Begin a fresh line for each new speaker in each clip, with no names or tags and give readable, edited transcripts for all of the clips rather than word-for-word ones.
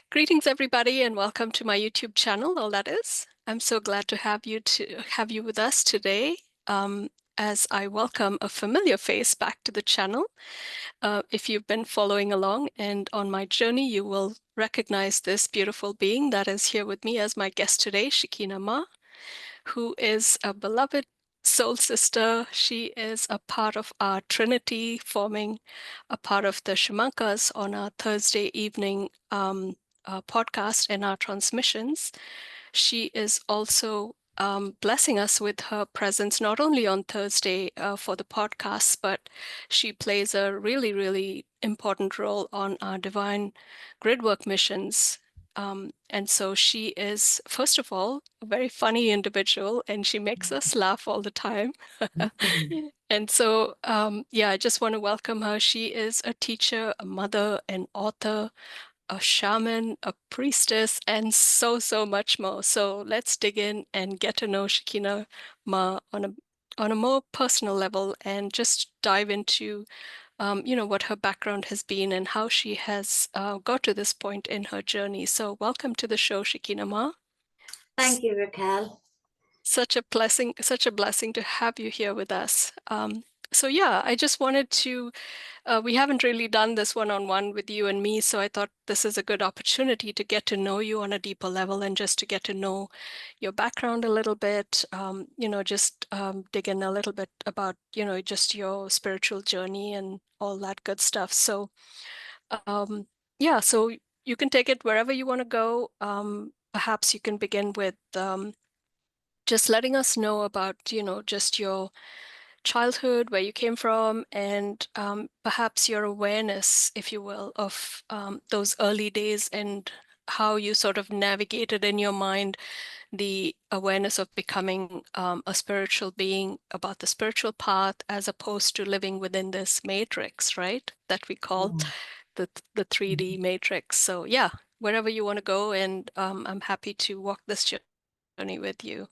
Greetings, everybody, and welcome to my YouTube channel. All that is, I'm so glad to have you with us today. As I welcome a familiar face back to the channel. If you've been following along and on my journey, you will recognize this beautiful being that is here with me as my guest today, Shekinah Ma, who is a beloved soul sister. She is a part of our Trinity, forming a part of the Shamankas on our Thursday evening podcast and our transmissions. She is also blessing us with her presence, not only on Thursday for the podcast, but she plays a really, really important role on our divine gridwork missions. And so she is, first of all, a very funny individual, and she makes us laugh all the time. And so, yeah, I just want to welcome her. She is a teacher, a mother, an author, a shaman, a priestess, and so, so much more. So let's dig in and get to know Shekinah Ma on a more personal level and just dive into what her background has been and how she has got to this point in her journey. So welcome to the show, Shekinah Ma.
Thank you, Raquel.
Such a blessing to have you here with us. So yeah, I just wanted to we haven't really done this one-on-one with you and me, so I thought this is a good opportunity to get to know you on a deeper level and just to get to know your background a little bit, just dig in a little bit about, just your spiritual journey and all that good stuff. So, yeah, so you can take it wherever you want to go. Perhaps you can begin with just letting us know about, just your childhood, where you came from, and perhaps your awareness, if you will, of those early days and how you sort of navigated in your mind the awareness of becoming a spiritual being, about the spiritual path, as opposed to living within this matrix, right? That we call the 3D matrix. So yeah, wherever you want to go, and I'm happy to walk this journey with you.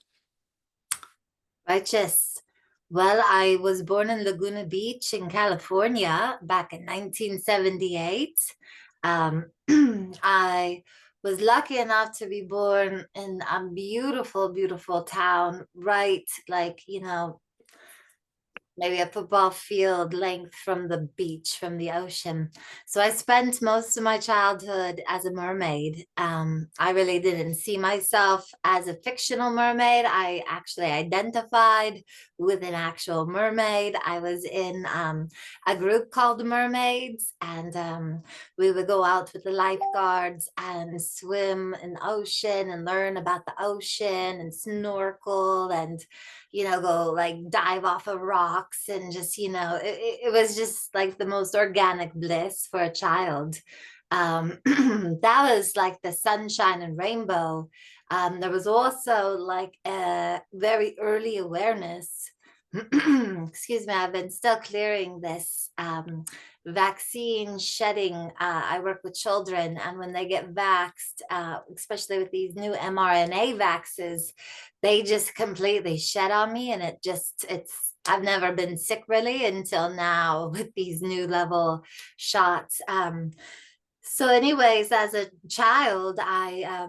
Righteous. Well, I was born in Laguna Beach in California back in 1978. I was lucky enough to be born in a beautiful, beautiful town, right? Maybe a football field length from the beach, from the ocean. So I spent most of my childhood as a mermaid. I really didn't see myself as a fictional mermaid. I actually identified with an actual mermaid. I was in a group called the Mermaids, and we would go out with the lifeguards and swim in the ocean and learn about the ocean and snorkel and go like dive off of rocks and just, it was just like the most organic bliss for a child. That was like the sunshine and rainbow. There was also like a very early awareness. Excuse me, I've been still clearing this vaccine shedding. I work with children, and when they get vaxxed, especially with these new mRNA vaxes, they just completely shed on me, and I've never been sick really until now with these new level shots. So anyways, as a child, I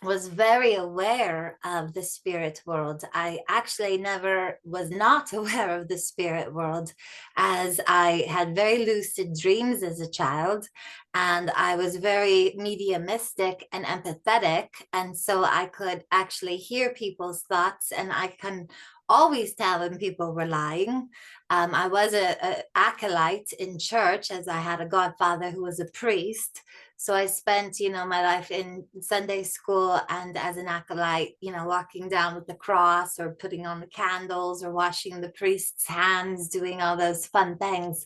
was very aware of the spirit world. I actually never was not aware of the spirit world, as I had very lucid dreams as a child, and I was very mediumistic and empathetic. And so I could actually hear people's thoughts, and I can always tell when people were lying. I was a acolyte in church, as I had a godfather who was a priest. So I spent, my life in Sunday school and as an acolyte, walking down with the cross or putting on the candles or washing the priest's hands, doing all those fun things.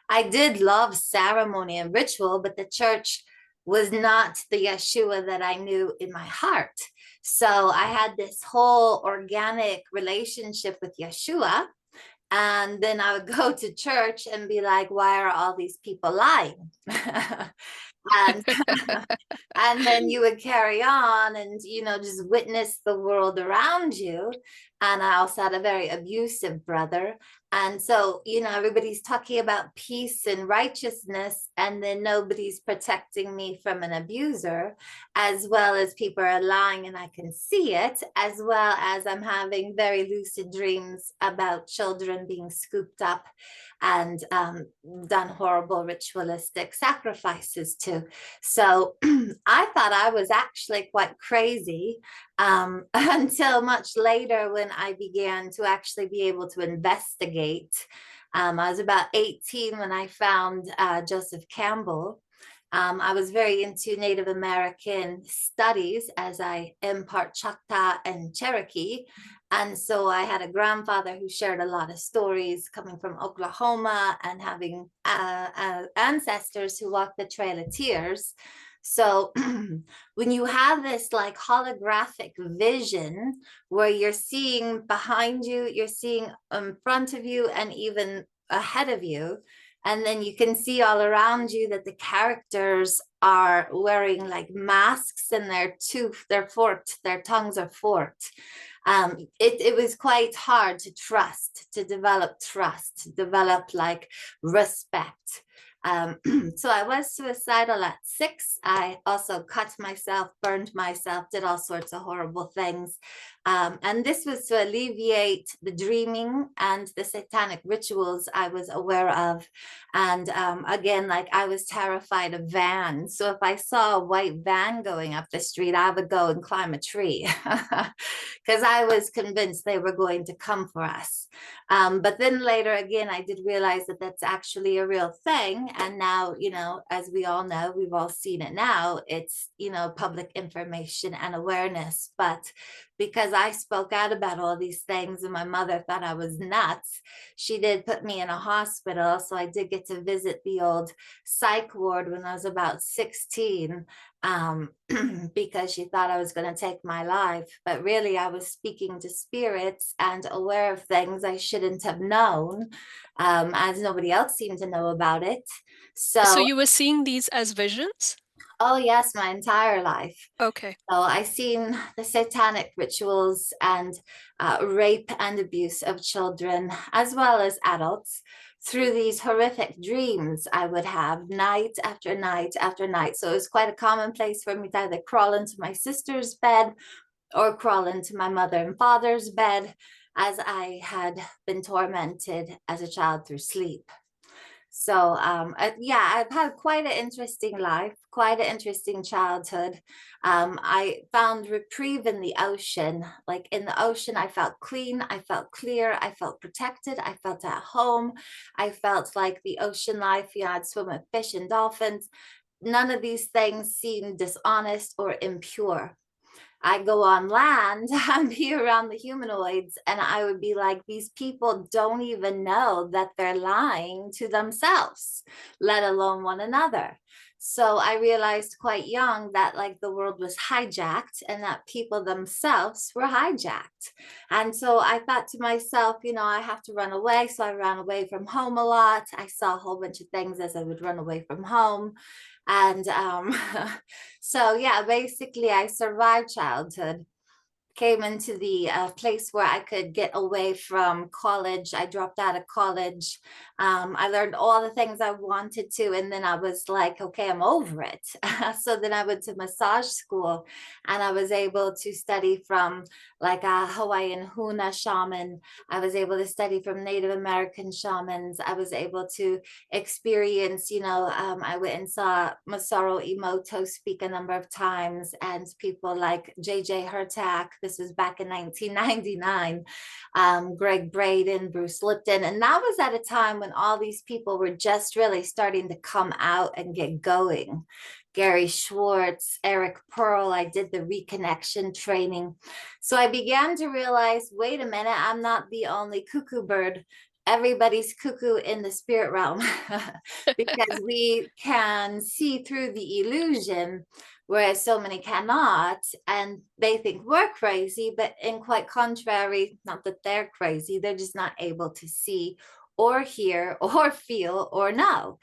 I did love ceremony and ritual, but the church was not the Yeshua that I knew in my heart. So I had this whole organic relationship with Yeshua. And then I would go to church and be like, why are all these people lying? And And then you would carry on and, just witness the world around you. And I also had a very abusive brother. And so, everybody's talking about peace and righteousness, and then nobody's protecting me from an abuser, as well as people are lying and I can see it, as well as I'm having very lucid dreams about children being scooped up and done horrible ritualistic sacrifices to. So I thought I was actually quite crazy until much later when I began to actually be able to investigate. I was about 18 when I found Joseph Campbell. I was very into Native American studies as I impart Choctaw and Cherokee. And so I had a grandfather who shared a lot of stories coming from Oklahoma and having ancestors who walked the Trail of Tears. So when you have this like holographic vision where you're seeing behind you, you're seeing in front of you, and even ahead of you, and then you can see all around you that the characters are wearing like masks, and they're forked, their tongues are forked. It was quite hard to develop trust, to develop like respect. So I was suicidal at 6. I also cut myself, burned myself, did all sorts of horrible things. And this was to alleviate the dreaming and the satanic rituals I was aware of. And again, like I was terrified of vans. So if I saw a white van going up the street, I would go and climb a tree because I was convinced they were going to come for us. But then later again, I did realize that that's actually a real thing. And now, as we all know, we've all seen it now, it's, public information and awareness. But because I spoke out about all these things and my mother thought I was nuts, she did put me in a hospital. So I did get to visit the old psych ward when I was about 16. Because she thought I was going to take my life. But really, I was speaking to spirits and aware of things I shouldn't have known, as nobody else seemed to know about it.
So
So,
you were seeing these as visions?
oh, yes, my entire life.
Okay.
So I seen the satanic rituals and rape and abuse of children, as well as adults, through these horrific dreams I would have night after night after night. So it was quite a commonplace for me to either crawl into my sister's bed or crawl into my mother and father's bed, as I had been tormented as a child through sleep. So yeah, I've had quite an interesting life, quite an interesting childhood. I found reprieve in the ocean. Like in the ocean, I felt clean, I felt clear, I felt protected, I felt at home. I felt like the ocean life, I'd swim with fish and dolphins. None of these things seemed dishonest or impure. I go on land and be around the humanoids, and I would be like, these people don't even know that they're lying to themselves, let alone one another. So I realized quite young that like the world was hijacked and that people themselves were hijacked. And so I thought to myself, I have to run away. So I ran away from home a lot. I saw a whole bunch of things as I would run away from home. And so, yeah, basically, I survived childhood, came into the place where I could get away from college. I dropped out of college. I learned all the things I wanted to, and then I was like, okay, I'm over it. So then I went to massage school, and I was able to study from like a Hawaiian Huna shaman. I was able to study from Native American shamans. I was able to experience, I went and saw Masaru Emoto speak a number of times, and people like JJ Hertak. This was back in 1999. Greg Braden, Bruce Lipton. And that was at a time when all these people were just really starting to come out and get going. Gary Schwartz, Eric Pearl. I did the reconnection training. So I began to realize, wait a minute, I'm not the only cuckoo bird. Everybody's cuckoo in the spirit realm because we can see through the illusion, whereas so many cannot, and they think we're crazy, but in quite contrary, not that they're crazy, they're just not able to see or hear or feel or know.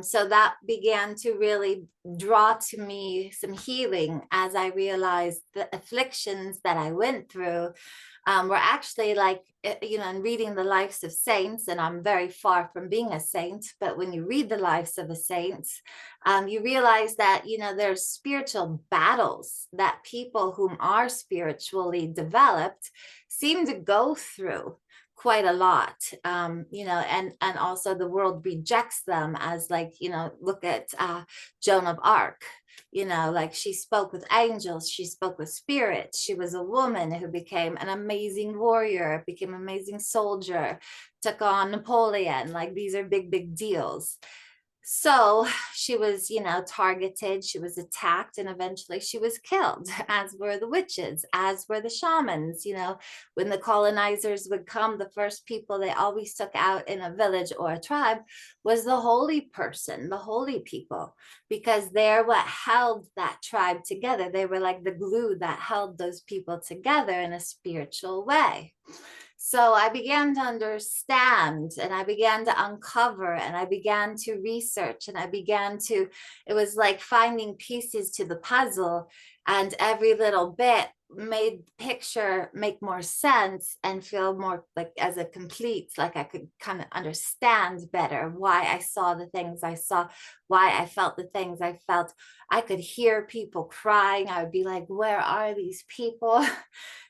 So that began to really draw to me some healing as I realized the afflictions that I went through were actually like, in reading the lives of saints, and I'm very far from being a saint, but when you read the lives of a saint, you realize that, there's spiritual battles that people whom are spiritually developed seem to go through quite a lot. And also the world rejects them as, like, look at Joan of Arc. Like, she spoke with angels, she spoke with spirits, she was a woman who became an amazing warrior, became an amazing soldier, took on Napoleon. Like, these are big, big deals. So she was, targeted, she was attacked, and eventually she was killed, as were the witches, as were the shamans. When the colonizers would come, the first people they always took out in a village or a tribe was the holy person, the holy people, because they're what held that tribe together. They were like the glue that held those people together in a spiritual way. So I began to understand, and I began to uncover, and I began to research, and it was like finding pieces to the puzzle, and every little bit made the picture make more sense and feel more like as a complete, like I could kind of understand better why I saw the things I saw, why I felt the things I felt. I could hear people crying. I would be like, where are these people?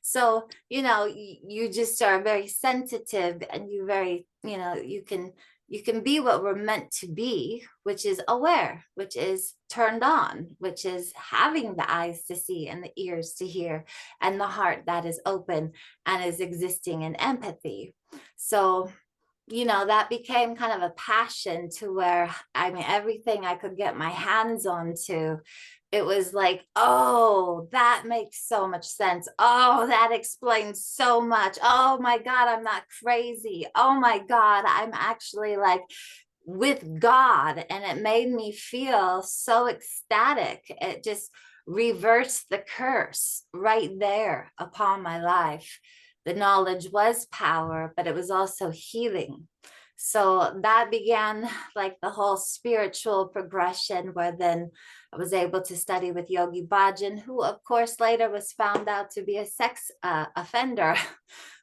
So, you just are very sensitive, and you very, you can be what we're meant to be, which is aware, which is turned on, which is having the eyes to see and the ears to hear and the heart that is open and is existing in empathy. So, that became kind of a passion, to where, I mean, everything I could get my hands on to, it was like, oh, that makes so much sense. Oh, that explains so much. Oh my God, I'm not crazy. Oh my God, I'm actually like with God. And it made me feel so ecstatic. It just reversed the curse right there upon my life. The knowledge was power, but it was also healing. So that began like the whole spiritual progression, where then I was able to study with Yogi Bhajan, who of course later was found out to be a sex offender,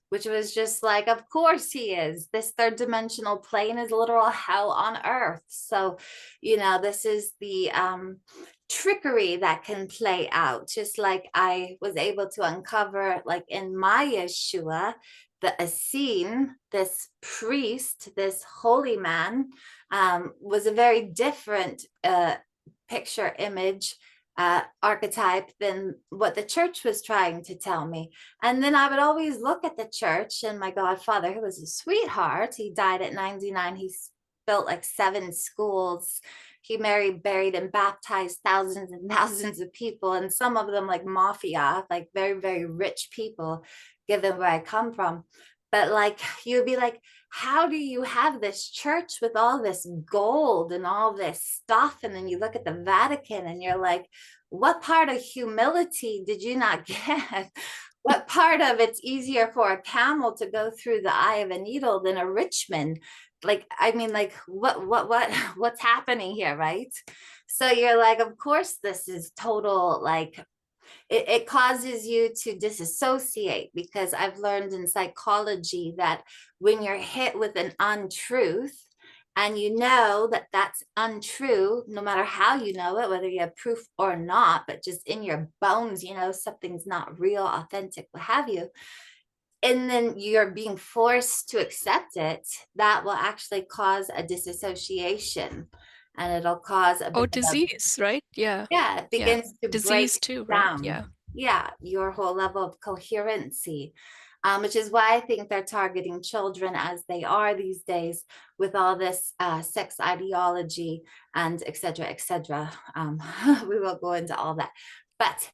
which was just like, of course he is. This third dimensional plane is literal hell on earth. So, this is the trickery that can play out, just like I was able to uncover, like in my Yeshua, the Essene, this priest, this holy man, was a very different picture image archetype than what the church was trying to tell me. And then I would always look at the church, and my godfather, who was a sweetheart, he died at 99. He built like 7 schools. He married, buried, and baptized thousands and thousands of people, and some of them like mafia, like very, very rich people, given where I come from. But like, you'd be like, how do you have this church with all this gold and all this stuff? And then you look at the Vatican and you're like, what part of humility did you not get? What part of it's easier for a camel to go through the eye of a needle than a rich man? Like, I mean, like, what's happening here, right? So you're like, of course, this is total, like, it causes you to disassociate, because I've learned in psychology that when you're hit with an untruth, and you know that that's untrue, no matter how you know it, whether you have proof or not, but just in your bones, something's not real, authentic, what have you, and then you're being forced to accept it, that will actually cause a disassociation, and it'll cause a
Oh,
bit of,
disease, right? Yeah.
yeah, it
Yeah.
begins to
Disease
break
too, right?
down,
Yeah.
yeah, your whole level of coherency, which is why I think they're targeting children as they are these days, with all this sex ideology and et cetera, et cetera. We will go into all that. But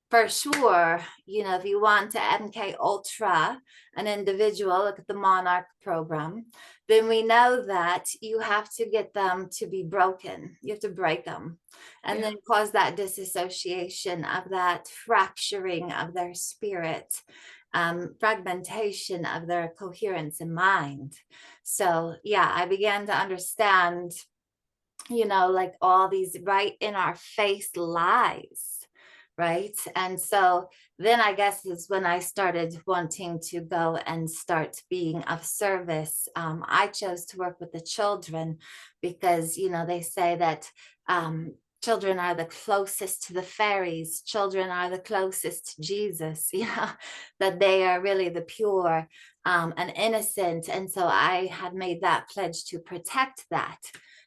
for sure, if you want to MK Ultra an individual, look at the Monarch program, then we know that you have to get them to be broken. You have to break them, and
Yeah.
then cause that disassociation, of that fracturing of their spirit. fragmentation of their coherence in mind. So yeah, I began to understand, like all these right in our face lies, right? And so then I guess is when I started wanting to go and start being of service. I chose to work with the children because, they say that children are the closest to the fairies, children are the closest to Jesus, that they are really the pure and innocent. And so I had made that pledge to protect that.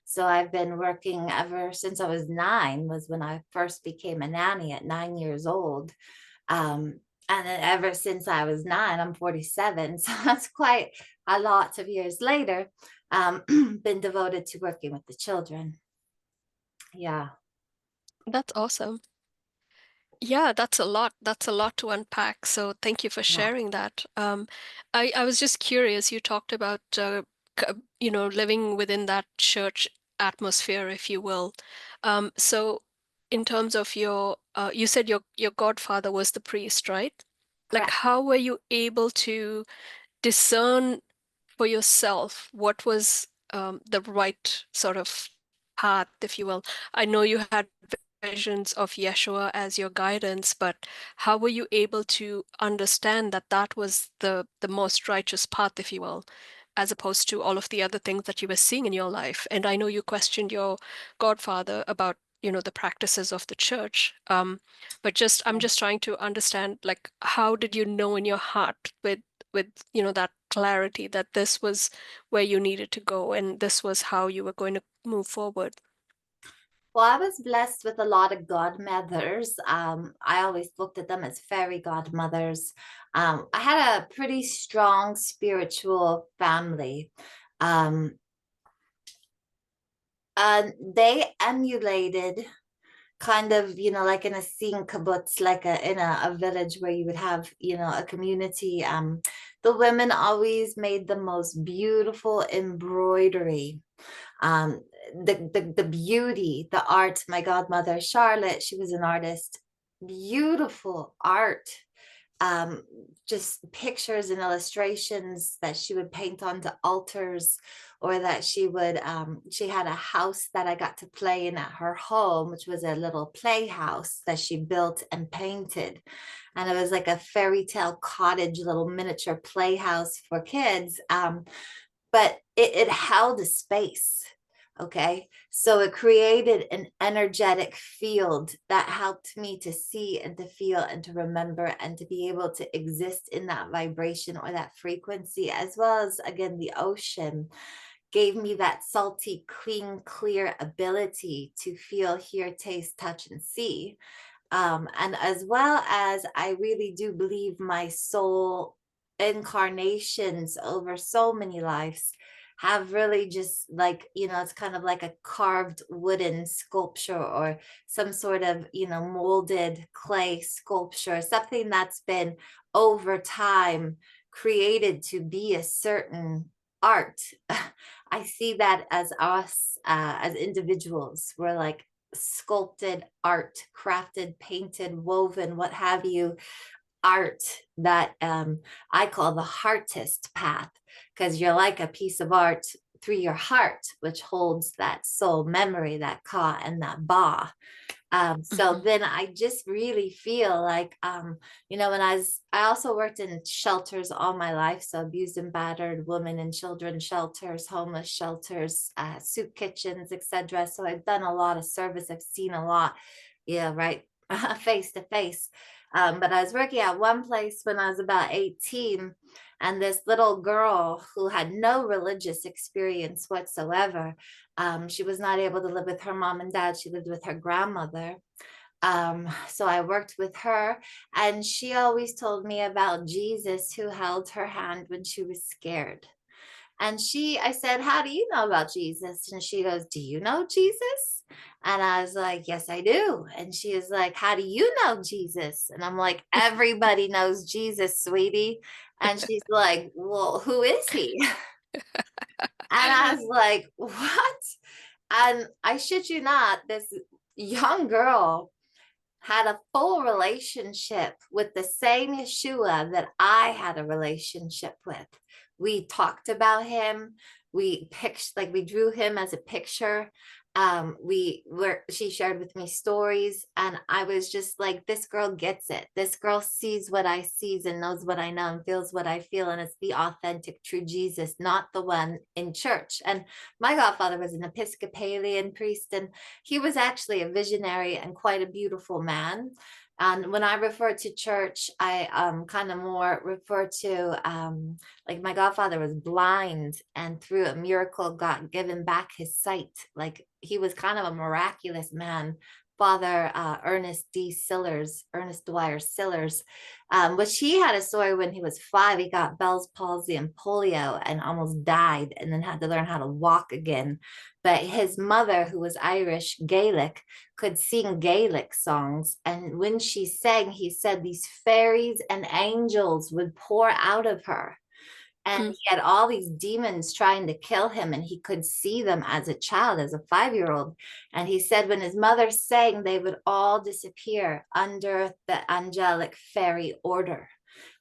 So I've been working ever since I was 9, was when I first became a nanny at 9 years old. And then ever since I was 9, I'm 47. So that's quite a lot of years later, been devoted to working with the children. Yeah.
That's awesome. Yeah, that's a lot. That's a lot to unpack. So thank you for
Yeah.
sharing that. I was just curious. You talked about living within that church atmosphere, if you will. So in terms of you said your godfather was the priest, right? Like,
Correct.
how were you able to discern for yourself what was the right sort of path, if you will? I know you had visions of Yeshua as your guidance, but how were you able to understand that that was the most righteous path, if you will, as opposed to all of the other things that you were seeing in your life? And I know you questioned your godfather about, the practices of the church. But I'm just trying to understand, like, how did you know in your heart with that clarity that this was where you needed to go and this was how you were going to move forward?
Well, I was blessed with a lot of godmothers. I always looked at them as fairy godmothers. I had a pretty strong spiritual family. Um, and they emulated kind of, like in a scene kibbutz, like in a village where you would have, a community. The women always made the most beautiful embroidery, um, the beauty, the art. My godmother, Charlotte, she was an artist, beautiful art, um, just pictures and illustrations that she would paint onto altars, or that she had a house that I got to play in at her home, which was a little playhouse that she built and painted. And it was like a fairy tale cottage, little miniature playhouse for kids. But it held a space. Okay. So it created an energetic field that helped me to see and to feel and to remember and to be able to exist in that vibration or that frequency, as well as, again, the ocean gave me that salty, clean, clear ability to feel, hear, taste, touch, and see. And as well as, I really do believe my soul incarnations over so many lives have really just, like, it's kind of like a carved wooden sculpture, or some sort of, molded clay sculpture, something that's been over time created to be a certain art. I see that as us, as individuals. We're like sculpted art, crafted, painted, woven, what have you, art that I call the heartist path, because you're like a piece of art through your heart, which holds that soul memory, that ka and that ba. So
Mhm.
then I just really feel like, when I also worked in shelters all my life. So abused and battered women and children shelters, homeless shelters, soup kitchens, etc. So I've done a lot of service. I've seen a lot, yeah, right, face to face. But I was working at one place when I was about 18, and this little girl who had no religious experience whatsoever, she was not able to live with her mom and dad. She lived with her grandmother. So I worked with her, and she always told me about Jesus, who held her hand when she was scared. And I said, how do you know about Jesus? And she goes, do you know Jesus? And I was like, yes, I do. And she is like, how do you know Jesus? And I'm like, everybody knows Jesus, sweetie. And she's like, well, who is he? And I was like, what? And I shit you not, this young girl had a full relationship with the same Yeshua that I had a relationship with. We talked about him. We drew him as a picture. She shared with me stories, and I was just like, this girl gets it. This girl sees what I sees and knows what I know and feels what I feel. And it's the authentic, true Jesus, not the one in church. And my godfather was an Episcopalian priest, and he was actually a visionary and quite a beautiful man. And when I refer to church, I kind of more refer to like my godfather was blind, and through a miracle, got given back his sight. Like he was kind of a miraculous man. Father Ernest Dwyer Sillers, which he had a story when he was 5. He got Bell's palsy and polio and almost died, and then had to learn how to walk again. But his mother, who was Irish Gaelic, could sing Gaelic songs. And when she sang, he said these fairies and angels would pour out of her. And
Mm.
he had all these demons trying to kill him, and he could see them as a child, as a 5-year-old. And he said when his mother sang, they would all disappear under the angelic fairy order.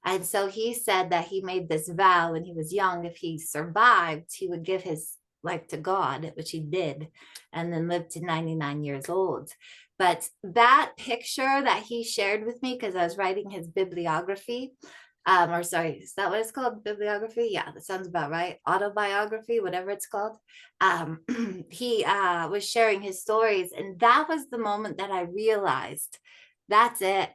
And so he said that he made this vow when he was young, if he survived, he would give his life to God, which he did, and then lived to 99 years old. But that picture that he shared with me, because I was writing his bibliography, or sorry, is that what it's called? Bibliography? Yeah, that sounds about right. Autobiography, whatever it's called. He was sharing his stories, and that was the moment that I realized that's it.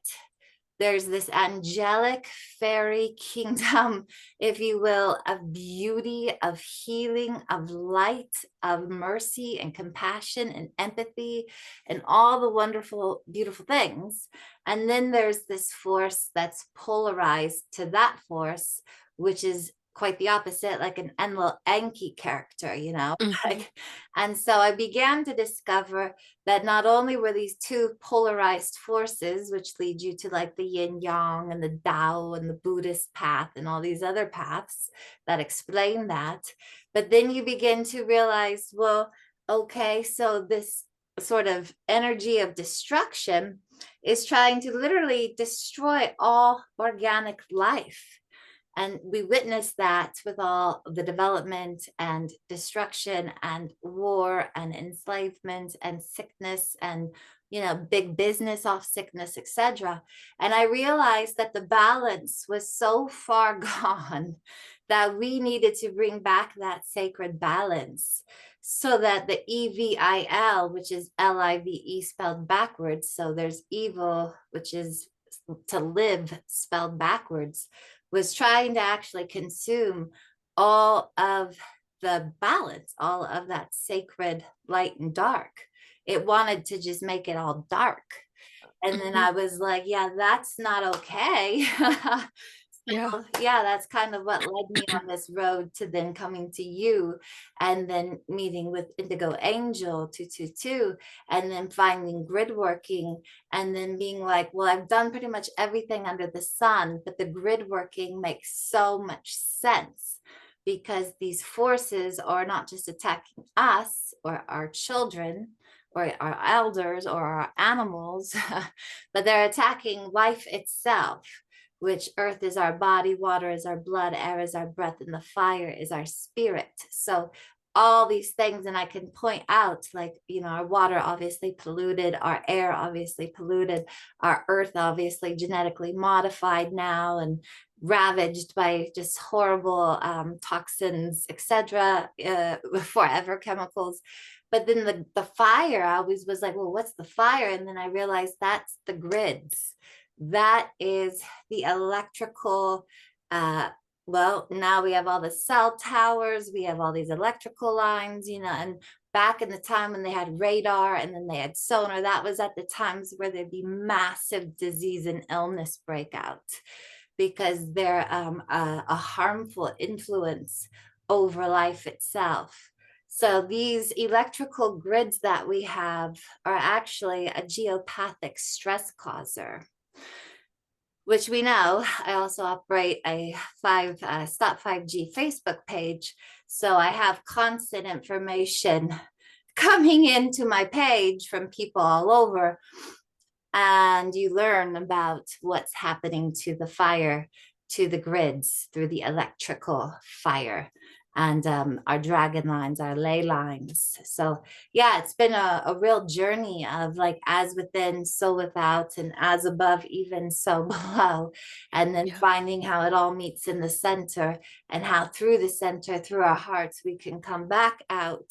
There's this angelic fairy kingdom, if you will, of beauty, of healing, of light, of mercy and compassion and empathy and all the wonderful, beautiful things. And then there's this force that's polarized to that force, which is quite the opposite, like an Enlil Enki character, you know?
Mm-hmm.
Like, and so I began to discover that not only were these two polarized forces, which lead you to like the yin yang and the Tao and the Buddhist path and all these other paths that explain that, but then you begin to realize, well, okay, so this sort of energy of destruction is trying to literally destroy all organic life. And we witnessed that with all the development and destruction and war and enslavement and sickness and, you know, big business off sickness, etc. And I realized that the balance was so far gone that we needed to bring back that sacred balance, so that the EVIL, which is LIVE spelled backwards, so there's evil, which is to live spelled backwards, was trying to actually consume all of the balance, all of that sacred light and dark. It wanted to just make it all dark. And then
Mm-hmm.
I was like, yeah, that's not okay.
Yeah.
Yeah, that's kind of what led me on this road to then coming to you, and then meeting with Indigo Angel 222, and then finding grid working, and then being like, well, I've done pretty much everything under the sun, but the grid working makes so much sense, because these forces are not just attacking us or our children or our elders or our animals, but they're attacking life itself, which earth is our body, water is our blood, air is our breath, and the fire is our spirit. So all these things, and I can point out, like, you know, our water obviously polluted, our air obviously polluted, our earth obviously genetically modified now and ravaged by just horrible toxins, etc., forever chemicals. But then the fire, I always was like, well, what's the fire? And then I realized that's the grids. That is the electrical, well, now we have all the cell towers, we have all these electrical lines, you know, and back in the time when they had radar and then they had sonar, that was at the times where there'd be massive disease and illness breakout, because they're a harmful influence over life itself. So these electrical grids that we have are actually a geopathic stress causer, which we know. I also operate a Stop 5G Facebook page. So I have constant information coming into my page from people all over. and you learn about what's happening to the fire, to the grids through the electrical fire, and our dragon lines, our ley lines. So yeah, it's been a real journey of like as within, so without, and as above, even so below, and then
Yeah.
finding how it all meets in the center, and how through the center, through our hearts, we can come back out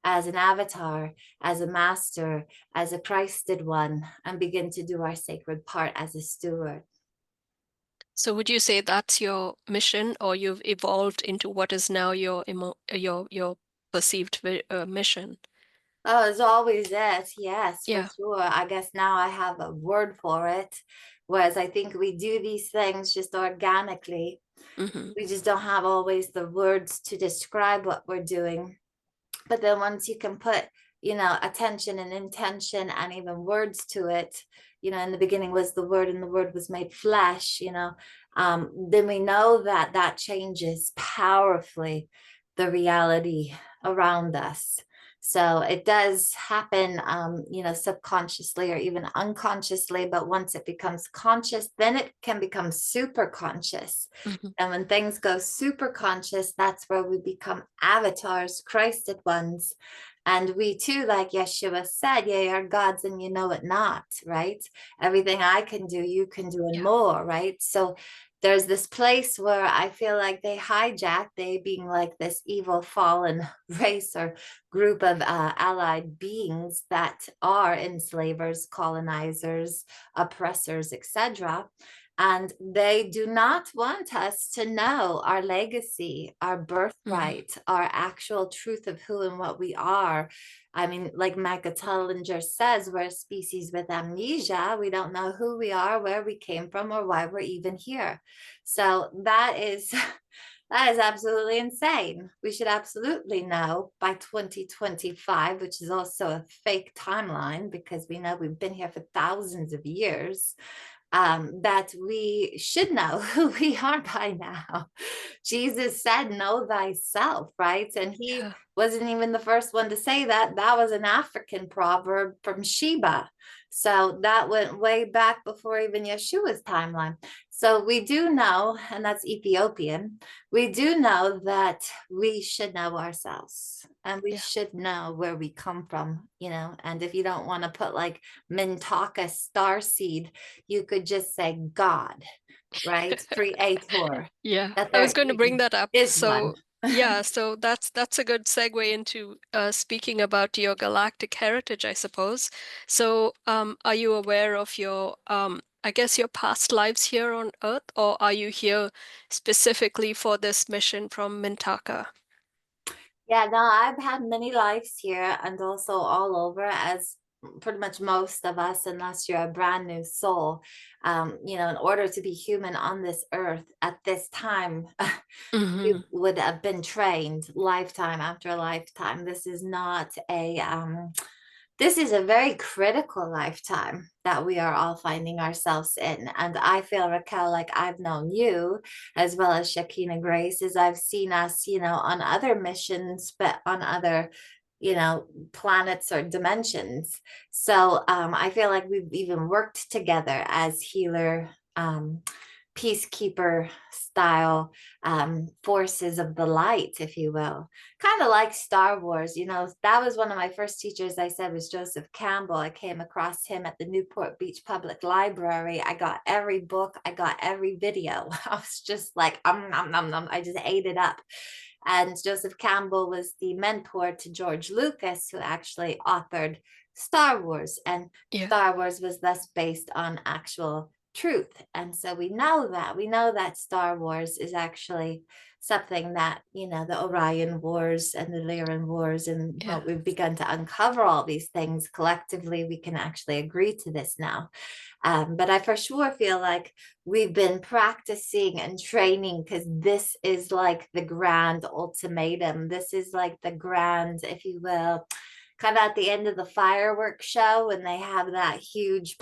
as an avatar, as a master, as a Christed one, and begin to do our sacred part as a steward.
So would you say that's your mission, or you've evolved into what is now your perceived mission?
Oh, it's always it. Yes, for
Yeah.
sure. I guess now I have a word for it. Whereas I think we do these things just organically.
Hmm.
We just don't have always the words to describe what we're doing. But then once you can put, attention and intention and even words to it, in the beginning was the word, and the word was made flesh, then we know that that changes powerfully the reality around us. So it does happen, subconsciously or even unconsciously, but once it becomes conscious, then it can become super conscious.
Hmm.
And when things go super conscious, that's where we become avatars, Christed ones. And we too, like Yeshua said, ye are gods and you know it not, right? Everything I can do, you can do and
Yeah.
more, right? So there's this place where I feel like they being like this evil fallen race or group of allied beings that are enslavers, colonizers, oppressors, etc. And they do not want us to know our legacy, our
Hmm.
birthright, our actual truth of who and what we are. I mean, like Magdalene says, we're a species with amnesia. We don't know who we are, where we came from, or why we're even here. So that is that is absolutely insane. We should absolutely know by 2025, which is also a fake timeline because we know we've been here for thousands of years, that we should know who we are by now. Jesus said, know thyself, right? And he
Yeah.
wasn't even the first one to say that. That was an African proverb from Sheba. So that went way back before even Yeshua's timeline. So we do know, and that's Ethiopian, we do know that we should know ourselves and we
Yeah.
should know where we come from, and if you don't want to put like Mintaka star seed, you could just say God, right? Creator,
Yeah,
that
I was
there
going to bring that up.
is one.
So, yeah, so that's a good segue into speaking about your galactic heritage, I suppose. So, are you aware of your, I guess, your past lives here on Earth, or are you here specifically for this mission from Mintaka?
Yeah, no, I've had many lives here and also all over, as pretty much most of us, unless you're a brand new soul. In order to be human on this earth at this time, you
Hmm.
would have been trained lifetime after lifetime. This is a very critical lifetime that we are all finding ourselves in. And I feel, Raquel, like I've known you as well as Shekinah Grace, as I've seen us, on other missions, but on other, planets or dimensions. So I feel like we've even worked together as healer, peacekeeper style, forces of the light, if you will, kind of like Star Wars. That was one of my first teachers. I said was Joseph Campbell. I came across him at the Newport Beach Public Library. I got every book, I got every video. I was just like, I just ate it up. And Joseph Campbell was the mentor to George Lucas, who actually authored Star Wars. And
Yeah,
Star Wars was thus based on actual truth. And so we know that Star Wars is actually something that, the Orion Wars and the Lyran Wars, and
yeah,
what we've begun to uncover all these things collectively, we can actually agree to this now. But I for sure feel like we've been practicing and training because this is like the grand ultimatum. This is like the grand, if you will, kind of at the end of the fireworks show when they have that huge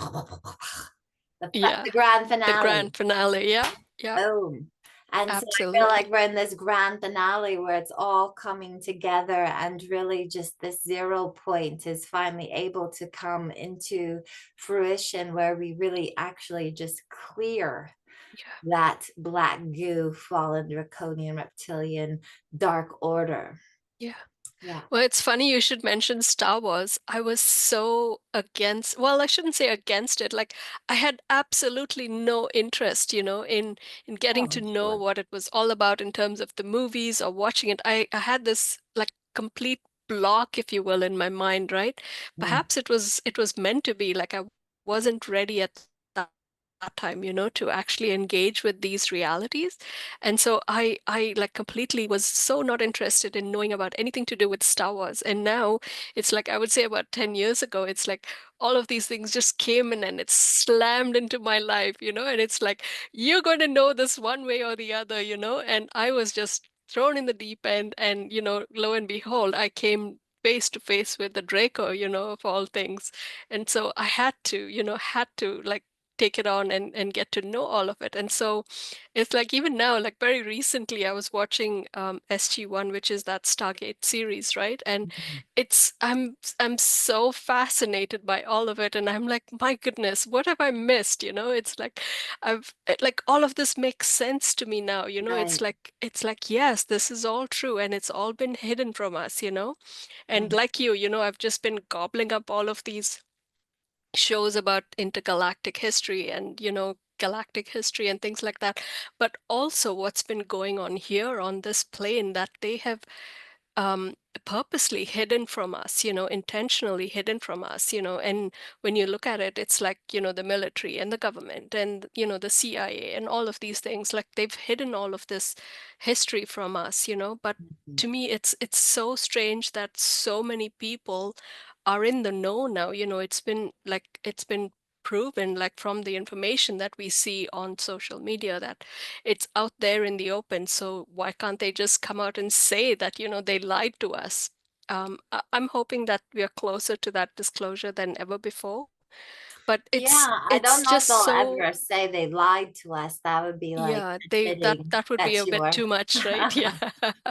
yeah.
the grand
The
finale.
grand finale. Yeah, yeah,
Boom. And so I feel like
Absolutely.
we're in this grand finale where it's all coming together, and really just this 0 point is finally able to come into fruition, where we really actually just clear
Yeah.
that black goo, fallen draconian reptilian dark order.
Yeah.
Yeah.
Well, it's funny you should mention Star Wars. I was so against, well, I shouldn't say against it. Like I had absolutely no interest, in getting
Oh,
to know
good.
what it was all about in terms of the movies or watching it. I had this like complete block, if you will, in my mind, right?
Mm,
Perhaps it was meant to be like I wasn't ready at that time, to actually engage with these realities. And so I like completely was so not interested in knowing about anything to do with Star Wars. And now it's like I would say about 10 years ago, it's like all of these things just came in and it's slammed into my life, and it's like you're going to know this one way or the other, and I was just thrown in the deep end, and lo and behold, I came face to face with the Draco, of all things. And so I had to like take it on and get to know all of it. And so it's like even now, like very recently, I was watching SG-1, which is that Stargate series, right? And
mm.
I'm so fascinated by all of it, and I'm like, my goodness, what have I missed? It's like like all of this makes sense to me now. It's
Right.
like yes, this is all true, and it's all been hidden from us. And
Mm,
like I've just been gobbling up all of these shows about intergalactic history and galactic history and things like that, but also what's been going on here on this plane that they have um, purposely hidden from us, intentionally hidden from us. And when you look at it, it's like, the military and the government and, the CIA and all of these things, like they've hidden all of this history from us, but
mhm.
to me, it's so strange that so many people are in the know now. It's been proven, like from the information that we see on social media, that it's out there in the open. So why can't they just come out and say that, they lied to us? I'm hoping that we are closer to that disclosure than ever before. But it's
Yeah, I
it's
don't know if
just
they'll
so,
ever say they lied to us. That would be like
yeah, that
admitting
that would be
that
a
you
bit
were.
too much, right? Yeah.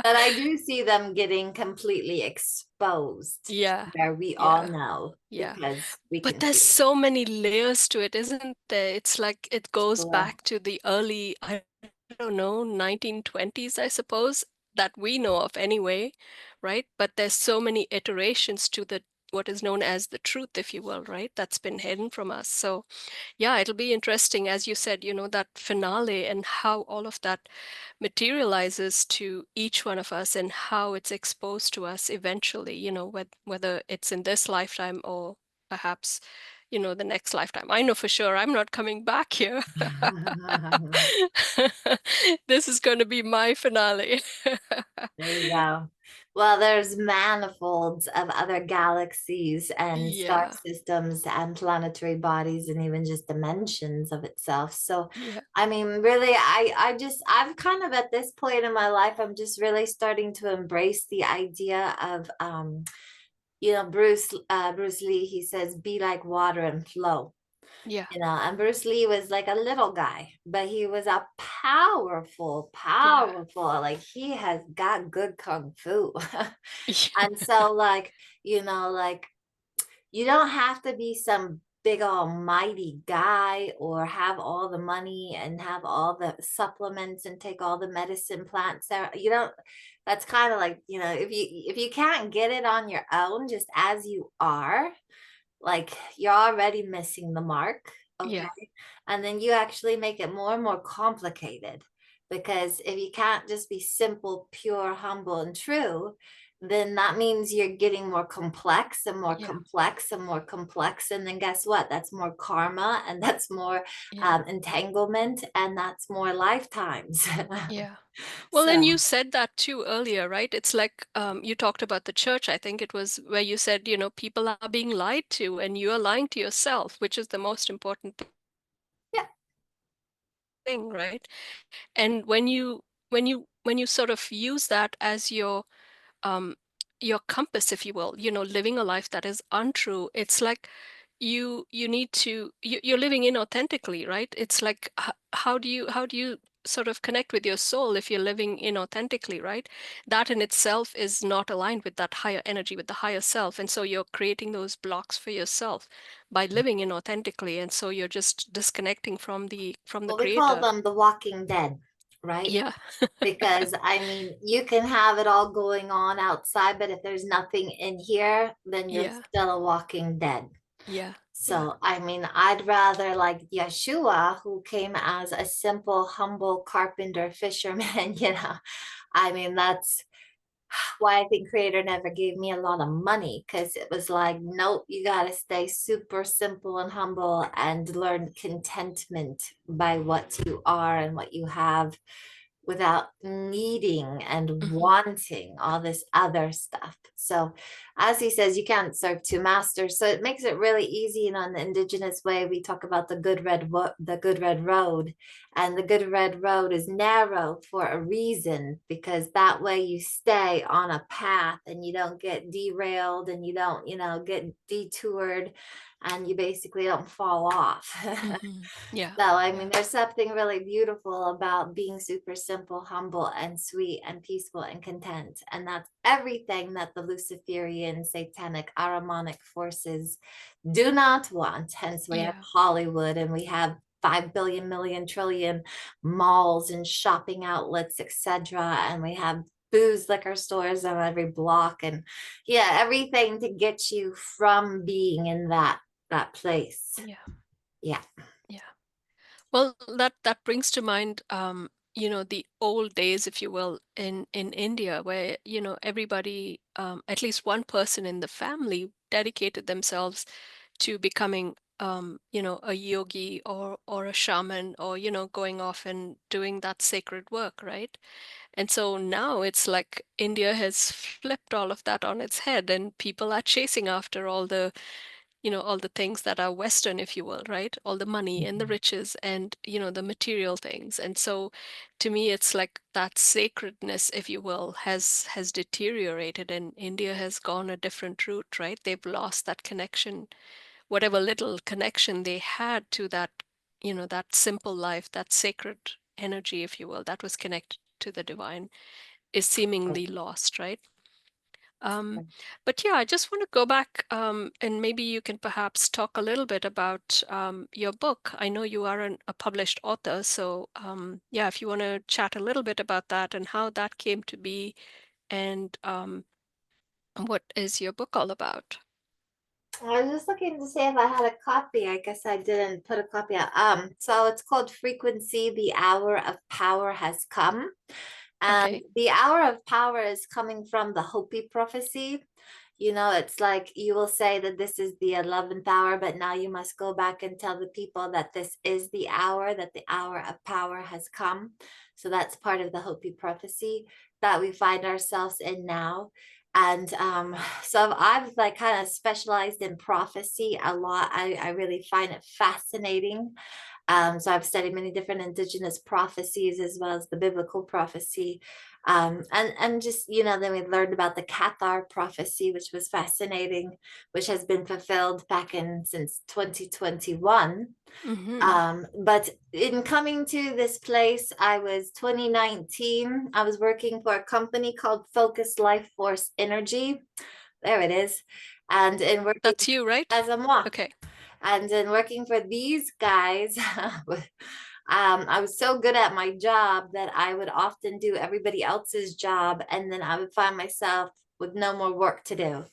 But I do see them getting completely exposed,
Yeah.
where we all
Yeah.
know
Yeah.
because we
But
can
there's
see it.
so many layers to it, isn't there? It's like it goes
Sure.
back to the early, I don't know, 1920s, I suppose, that we know of anyway, right? But there's so many iterations to the what is known as the truth, if you will, right? That's been hidden from us. So yeah, it'll be interesting, as you said, that finale and how all of that materializes to each one of us and how it's exposed to us eventually, whether it's in this lifetime or perhaps, the next lifetime. I know for sure I'm not coming back here. This is going to be my finale.
There you go. Well, there's manifolds of other galaxies and star
Yeah,
systems and planetary bodies and even just dimensions of itself. So,
yeah,
I mean, really, I've kind of at this point in my life, I'm just really starting to embrace the idea of, Bruce Lee, he says, be like water and flow.
yeah,
And Bruce Lee was like a little guy, but he was a powerful,
yeah,
powerful, like he has got good kung fu. And
yeah,
so, like, like you don't have to be some big almighty guy or have all the money and have all the supplements and take all the medicine plants there. You don't, that's kind of like, if you can't get it on your own, just as you are, like you're already missing the mark. Okay.
yeah,
And then you actually make it more and more complicated, because if you can't just be simple, pure, humble, and true, then that means you're getting more complex and more
yeah,
complex and more complex. And then guess what? That's more karma, and that's more
yeah.
entanglement, and that's more lifetimes.
Yeah. Well, and you
So,
said that too earlier, right? It's like you talked about the church. I think it was where you said, people are being lied to and you are lying to yourself, which is the most important
yeah.
thing, right? And when you sort of use that as um your compass, if you will, living a life that is untrue, it's like you're living inauthentically, right? It's like how do you sort of connect with your soul if you're living inauthentically, right? That in itself is not aligned with that higher energy, with the higher self. And so you're creating those blocks for yourself by living inauthentically. And so you're just disconnecting from the
Well, we call
creator.
them the walking dead, right?
Yeah.
Because I mean, you can have it all going on outside, but if there's nothing in here, then you're
Yeah.
still a walking dead.
Yeah. Yeah.
So, I mean, I'd rather like Yeshua, who came as a simple, humble carpenter fisherman, I mean, that's why I think Creator never gave me a lot of money, because it was like, nope, you got to stay super simple and humble and learn contentment by what you are and what you have, without needing and
Hmm.
wanting all this other stuff. So, as he says, you can't serve two masters. So it makes it really easy. And on the indigenous way, we talk about the good red road, and the good red road is narrow for a reason, because that way you stay on a path and you don't get derailed and you don't, get detoured, and you basically don't fall off.
Hmm. Yeah.
So, I mean,
Yeah.
there's something really beautiful about being super simple, humble, and sweet, and peaceful, and content. And that's everything that the Luciferian, satanic, Ahrimanic forces do not want. Hence, we have
Yeah.
Hollywood, and we have 5 billion, million, trillion malls and shopping outlets, etc. And we have booze, liquor stores on every block. And yeah, everything to get you from being in that place.
Yeah.
Yeah.
Yeah. Well, that brings to mind, the old days, if you will, in India, where, everybody, at least one person in the family, dedicated themselves to becoming, a yogi or a shaman, or, going off and doing that sacred work, right? And so now it's like India has flipped all of that on its head, and people are chasing after all the things that are Western, if you will, right? All the money and the riches and, the material things. And so to me, it's like that sacredness, if you will, has deteriorated, and India has gone a different route, right? They've lost that connection, whatever little connection they had to that, that simple life, that sacred energy, if you will, that was connected to the divine, is seemingly lost, right? Um, but yeah, I just want to go back, and maybe you can perhaps talk a little bit about your book. I know you are a published author, so yeah, if you want to chat a little bit about that and how that came to be, and what is your book all about?
I was just looking to see if I had a copy. I guess I didn't put a copy out. So it's called Frequency, the Hour of Power Has Come. And
Okay.
the hour of power is coming from the Hopi prophecy. It's like you will say that this is the 11th hour, but now you must go back and tell the people that this is the hour, that the hour of power has come. So that's part of the Hopi prophecy that we find ourselves in now. And so I've like kind of specialized in prophecy a lot. I really find it fascinating. So I've studied many different indigenous prophecies as well as the biblical prophecy. And just, then we learned about the Hathor prophecy, which was fascinating, which has been fulfilled back in since 2021.
Mm-hmm.
But in coming to this place, I was 2019. I was working for a company called Focus Life Force Energy. There it is. And in working
That's you, right?
as a moi.
Okay.
And then working for these guys, I was so good at my job that I would often do everybody else's job. And then I would find myself with no more work to do,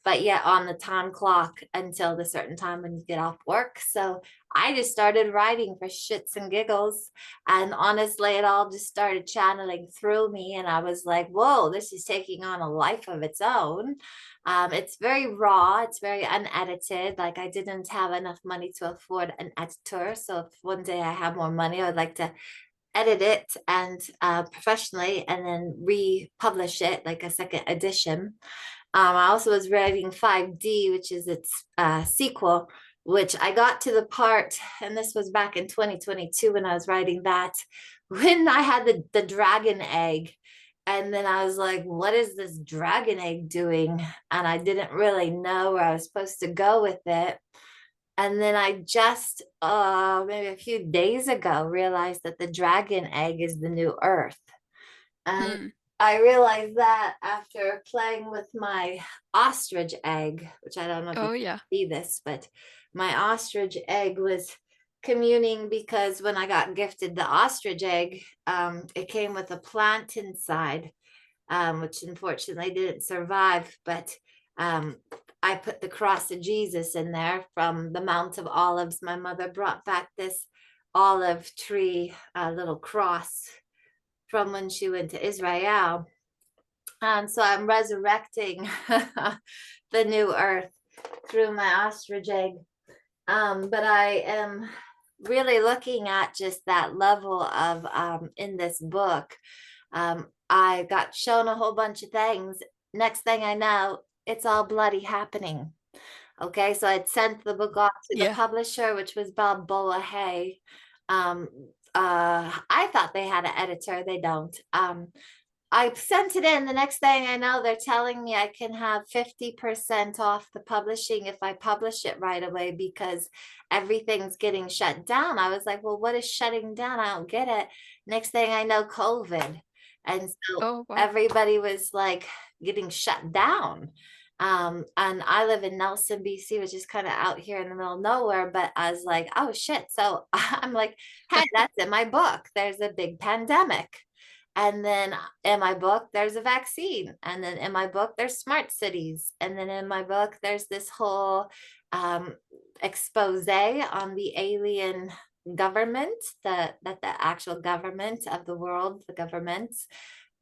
but yet on the time clock until the certain time when you get off work. So I just started writing for shits and giggles. And honestly, it all just started channeling through me. And I was like, whoa, this is taking on a life of its own. It's very raw, it's very unedited. Like, I didn't have enough money to afford an editor. So if one day I have more money, I would like to edit it and professionally, and then republish it like a second edition. I also was writing 5D, which is its sequel, which I got to the part, and this was back in 2022 when I was writing that, when I had the dragon egg. And then I was like, what is this dragon egg doing? And I didn't really know where I was supposed to go with it. And then I just maybe a few days ago realized that the dragon egg is the new earth. And
Mm.
I realized that after playing with my ostrich egg, which I don't know if you
Oh,
can
yeah.
see this, but my ostrich egg was communing because when I got gifted the ostrich egg, it came with a plant inside, which unfortunately didn't survive. But I put the cross of Jesus in there from the Mount of Olives. My mother brought back this olive tree, little cross from when she went to Israel. So I'm resurrecting the new earth through my ostrich egg. But I am really looking at just that level of in this book. I got shown a whole bunch of things. Next thing I know, it's all bloody happening. Okay, so I'd sent the book off to the
Yeah.
publisher, which was Balboa Hay. Um, I thought they had an editor. They don't. I sent it in. The next thing I know, they're telling me I can have 50% off the publishing if I publish it right away because everything's getting shut down. I was like, well, what is shutting down? I don't get it. Next thing I know, COVID. And so
Oh, wow.
everybody was like getting shut down. And I live in Nelson, BC, which is kind of out here in the middle of nowhere. But I was like, oh shit. So I'm like, hey, that's in my book. There's a big pandemic. And then in my book, there's a vaccine. And then in my book, there's smart cities. And then in my book, there's this whole expose on the alien government, that the actual government of the world, the governments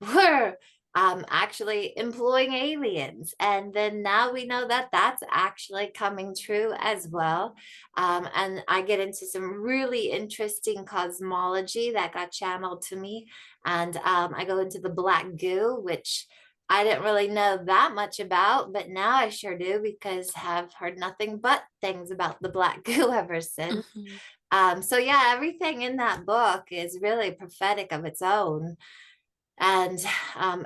were actually employing aliens. And then now we know that that's actually coming true as well. And I get into some really interesting cosmology that got channeled to me. And I go into the black goo, which I didn't really know that much about, but now I sure do because I've heard nothing but things about the black goo ever since.
Hmm.
So yeah, everything in that book is really prophetic of its own. And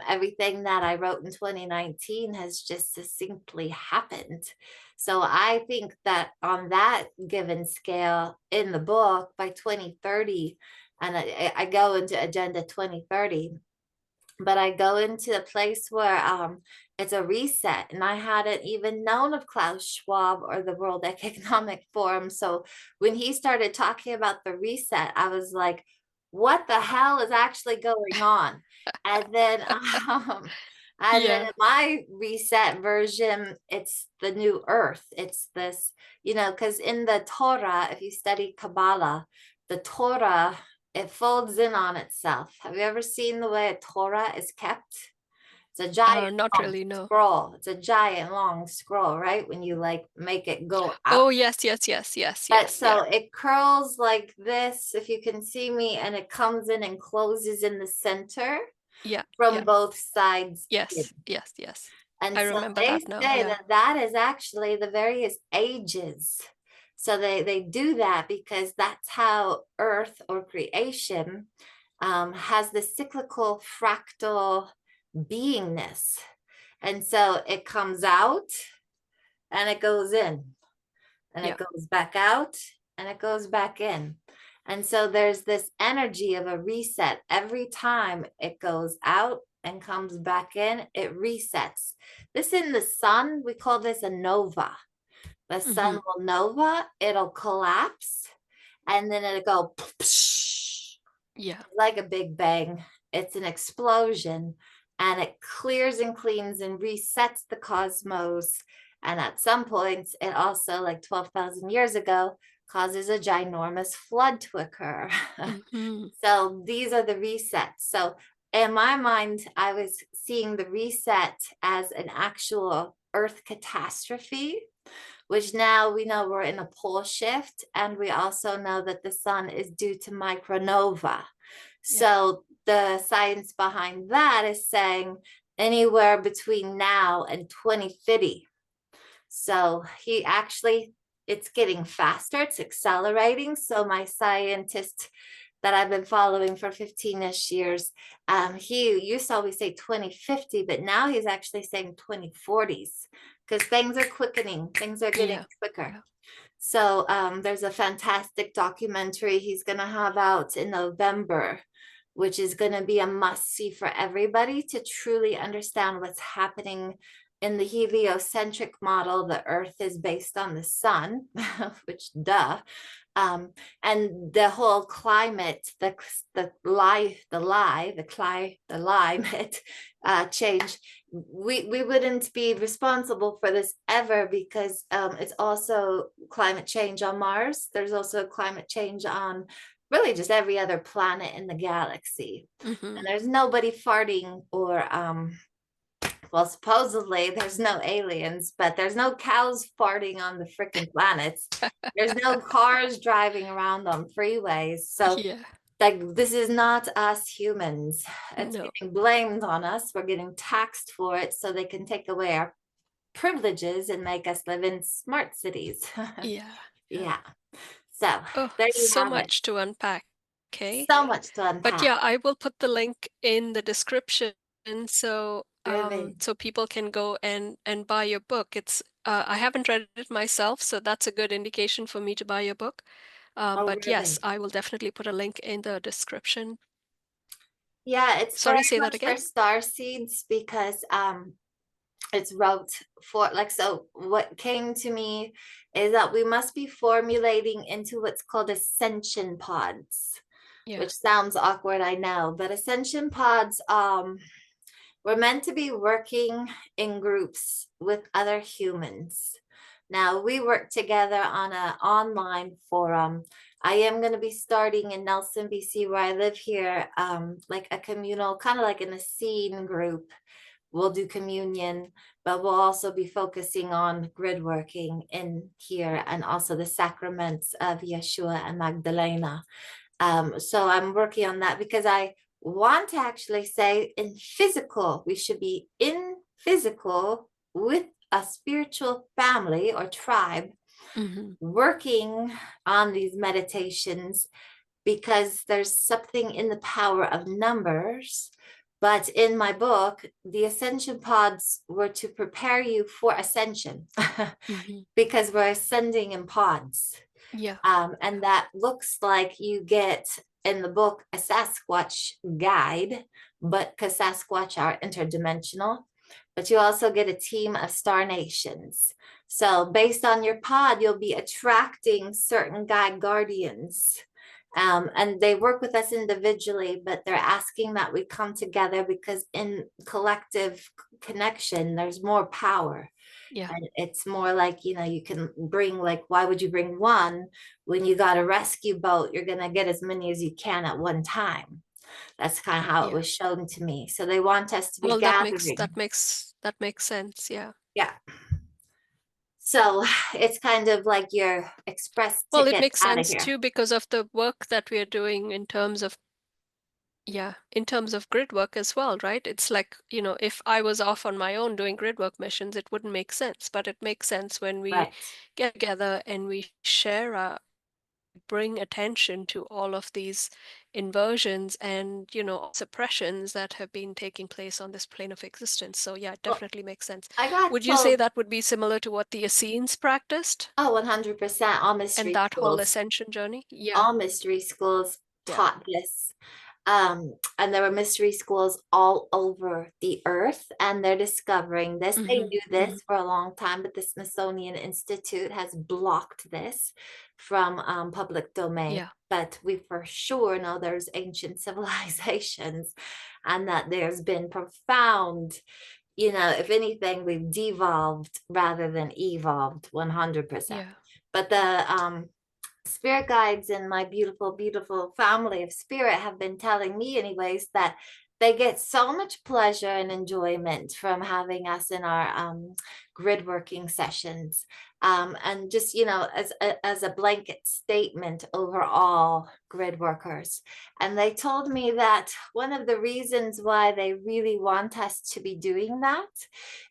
everything that I wrote in 2019 has just succinctly happened. So I think that on that given scale in the book by 2030, and I go into Agenda 2030, but I go into a place where it's a reset. And I hadn't even known of Klaus Schwab or the World Economic Forum. So when he started talking about the reset, I was like, what the hell is actually going on? And then in
Yeah.
my reset version, it's the new earth. It's this, because in the Torah, if you study Kabbalah, the Torah, it folds in on itself. Have you ever seen the way a Torah is kept? It's a giant
Not
long
really, no.
scroll. It's a giant long scroll, right? When you like make it go out.
Oh, yes, yes, yes, yes,
But
yes. Yeah.
so it curls like this, if you can see me, and it comes in and closes in the center
Yeah.
from
Yeah.
both sides in.
Yes. Yes. Yes.
And
I
so
remember
they
that now.
say
Yeah.
that that is actually the various ages. So they do that because that's how Earth or creation has the cyclical fractal beingness. And so it comes out and it goes in and it
Yeah.
goes back out and it goes back in. And so there's this energy of a reset. Every time it goes out and comes back in, it resets. This in the sun, we call this a nova. The sun
Hmm.
will nova, it'll collapse, and then it'll go
Yeah.
like a big bang. It's an explosion, and it clears and cleans and resets the cosmos. And at some points, it also, like 12,000 years ago, causes a ginormous flood to occur.
Hmm.
So these are the resets. So in my mind, I was seeing the reset as an actual Earth catastrophe, which now we know we're in a pole shift. And we also know that the sun is due to micronova.
Yeah.
So the science behind that is saying anywhere between now and 2050. So he actually, it's getting faster, it's accelerating. So my scientist that I've been following for 15-ish years, he used to always say 2050, but now he's actually saying 2040s because things are quickening, things are getting
Yeah.
quicker.
Yeah.
So there's a fantastic documentary he's going to have out in November, which is going to be a must see for everybody to truly understand what's happening in the heliocentric model. The Earth is based on the sun, which duh. And the whole climate, the climate change. We wouldn't be responsible for this ever, because it's also climate change on Mars. There's also climate change on really just every other planet in the galaxy. And there's nobody farting or well, supposedly there's no aliens, but there's no cows farting on the freaking planets. There's no cars driving around on freeways. So
Yeah.
like, this is not us humans. It's
No.
getting blamed on us. We're getting taxed for it so they can take away our privileges and make us live in smart cities.
Yeah. Yeah.
Yeah. So
Oh,
there you
so
have it.
much to unpack. Okay.
So much to
But
unpack.
yeah, I will put the link in the description so
Really.
so people can go and buy your book. It's I haven't read it myself, so that's a good indication for me to buy your book.
Oh,
But yes,
really?
I will definitely put a link in the description.
Yeah, it's
Sorry,
very
say that
much
again.
for star seeds, because it's wrote for, like, so what came to me is that we must be formulating into what's called ascension pods,
Yeah.
which sounds awkward, I know, but ascension pods, we're meant to be working in groups with other humans. Now we work together on an online forum. I am going to be starting in Nelson, BC, where I live here, like a communal, kind of like in a scene group. We'll do communion, but we'll also be focusing on grid working in here, and also the sacraments of Yeshua and Magdalena. So I'm working on that, because I want to actually say in physical, we should be in physical with a spiritual family or tribe,
Hmm.
working on these meditations, because there's something in the power of numbers. But in my book, the ascension pods were to prepare you for ascension,
Hmm.
because we're ascending in pods.
Yeah.
And that looks like you get in the book a Sasquatch guide, but because Sasquatch are interdimensional, but you also get a team of star nations. So based on your pod, you'll be attracting certain guide guardians. And they work with us individually, but they're asking that we come together, because in collective connection, there's more power.
Yeah.
And it's more like, you can bring, like, why would you bring one when you got a rescue boat? You're going to get as many as you can at one time. That's kind of how it
Yeah.
was shown to me. So they want us to be
Well,
gathering.
that makes sense. Yeah.
Yeah. So it's kind of like your express
Well, it
ticket
makes
out of
sense
here.
too because of the work that we are doing in terms of, yeah, in terms of grid work as well, right? It's like, if I was off on my own doing grid work missions, it wouldn't make sense. But it makes sense when we
Right.
get together and we share our, bring attention to all of these inversions and, suppressions that have been taking place on this plane of existence. So yeah, it
Well,
definitely makes sense.
I got
Would you say
told,
that would be similar to what the Essenes practiced
100% all
and
mystery
that whole
schools.
ascension journey? Yeah.
All mystery schools
Yeah.
taught this. And there were mystery schools all over the earth, and they're discovering this. They
Hmm.
knew
Hmm.
this for a long time, but the Smithsonian Institute has blocked this from public domain.
Yeah.
But we for sure know there's ancient civilizations, and that there's been profound, if anything, we've devolved rather than evolved 100%.
Yeah.
But the spirit guides in my beautiful, beautiful family of spirit have been telling me, anyways, that they get so much pleasure and enjoyment from having us in our grid working sessions. And just, as a blanket statement over all grid workers. And they told me that one of the reasons why they really want us to be doing that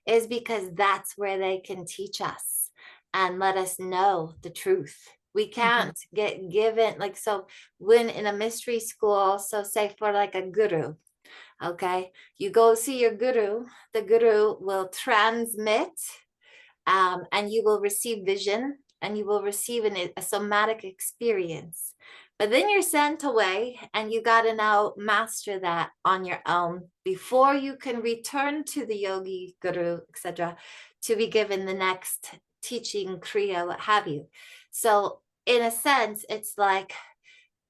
is because that's where they can teach us and let us know the truth. We
Hmm.
can't get given, like, so when in a mystery school, so say for like a guru, okay, you go see your guru, the guru will transmit, and you will receive vision, and you will receive a somatic experience. But then you're sent away, and you got to now master that on your own before you can return to the yogi, guru, etc., to be given the next teaching, kriya, what have you. So, in a sense, it's like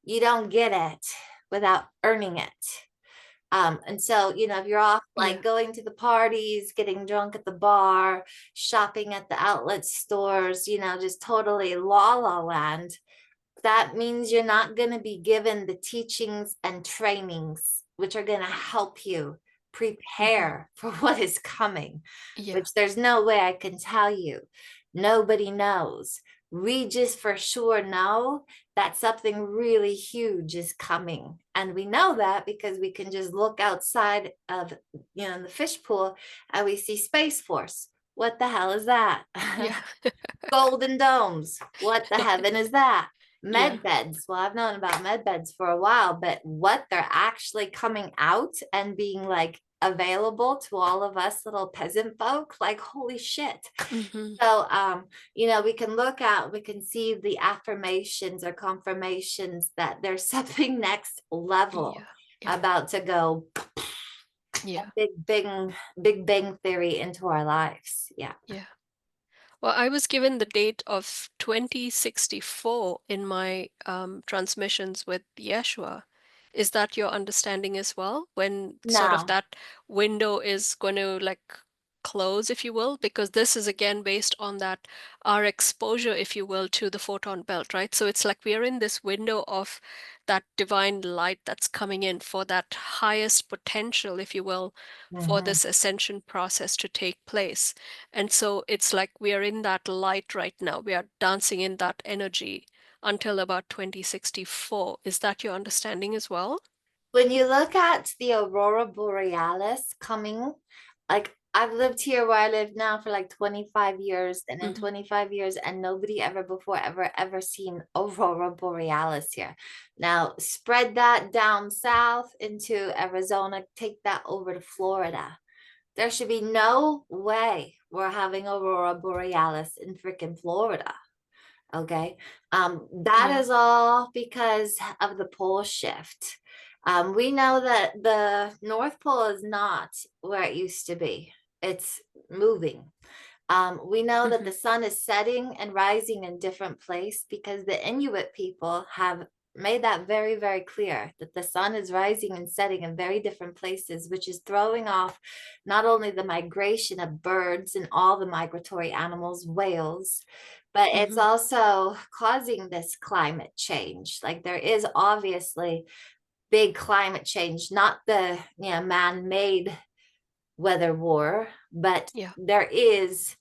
you don't get it without earning it. And so, if you're off like
Yeah.
going to the parties, getting drunk at the bar, shopping at the outlet stores, just totally la la land, that means you're not going to be given the teachings and trainings which are going to help you
Mm-hmm.
prepare for what is coming,
Yeah.
which there's no way I can tell you. Nobody knows. We just for sure know that something really huge is coming. And we know that because we can just look outside of, the fish pool, and we see Space Force. What the hell is that?
Yeah.
Golden domes. What the heaven is that?
Yeah.
Med beds. Well, I've known about med beds for a while, but what they're actually coming out and being like available to all of us little peasant folk, like holy shit.
Mm-hmm.
So we can we can see the affirmations or confirmations that there's something next level
Yeah. Yeah.
about to go,
Yeah.
big bang theory into our lives. Yeah.
Yeah. Well, I was given the date of 2064 in my transmissions with Yeshua. Is that your understanding as well? When sort of
No.
that window is going to like close, if you will? Because this is again based on that our exposure, if you will, to the photon belt, right? So it's like we are in this window of that divine light that's coming in for that highest potential, if you will, for
Mhm.
this ascension process to take place. And so it's like we are in that light right now. We are dancing in that energy until about 2064. Is that your understanding as well?
When you look at the aurora borealis coming, like I've lived here where I live now for like 25 years, and in
Mm-hmm.
25 years, and nobody ever before ever seen aurora borealis here. Now spread that down south into Arizona, take that over to Florida. There should be no way we're having aurora borealis in freaking Florida. Okay. That
Yeah.
is all because of the pole shift. We know that the North Pole is not where it used to be, it's moving. We know that
Mm-hmm.
the sun is setting and rising in different place because the Inuit people have made that very, very clear that the sun is rising and setting in very different places, which is throwing off not only the migration of birds and all the migratory animals, whales, but it's
Mm-hmm.
also causing this climate change. Like there is obviously big climate change, not the man-made weather war, but
Yeah.
there is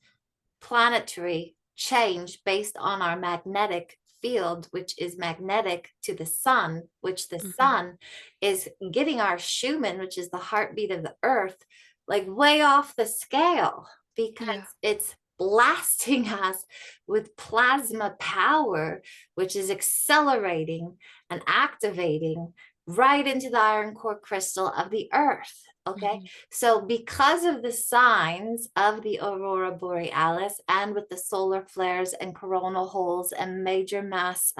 planetary change based on our magnetic field, which is magnetic to the sun, which the
Mm-hmm.
sun is getting our Schumann, which is the heartbeat of the earth, like way off the scale
Yeah.
because it's blasting us with plasma power, which is accelerating and activating right into the iron core crystal of the earth. Okay.
Mm-hmm.
So, because of the signs of the aurora borealis, and with the solar flares and coronal holes and major mass,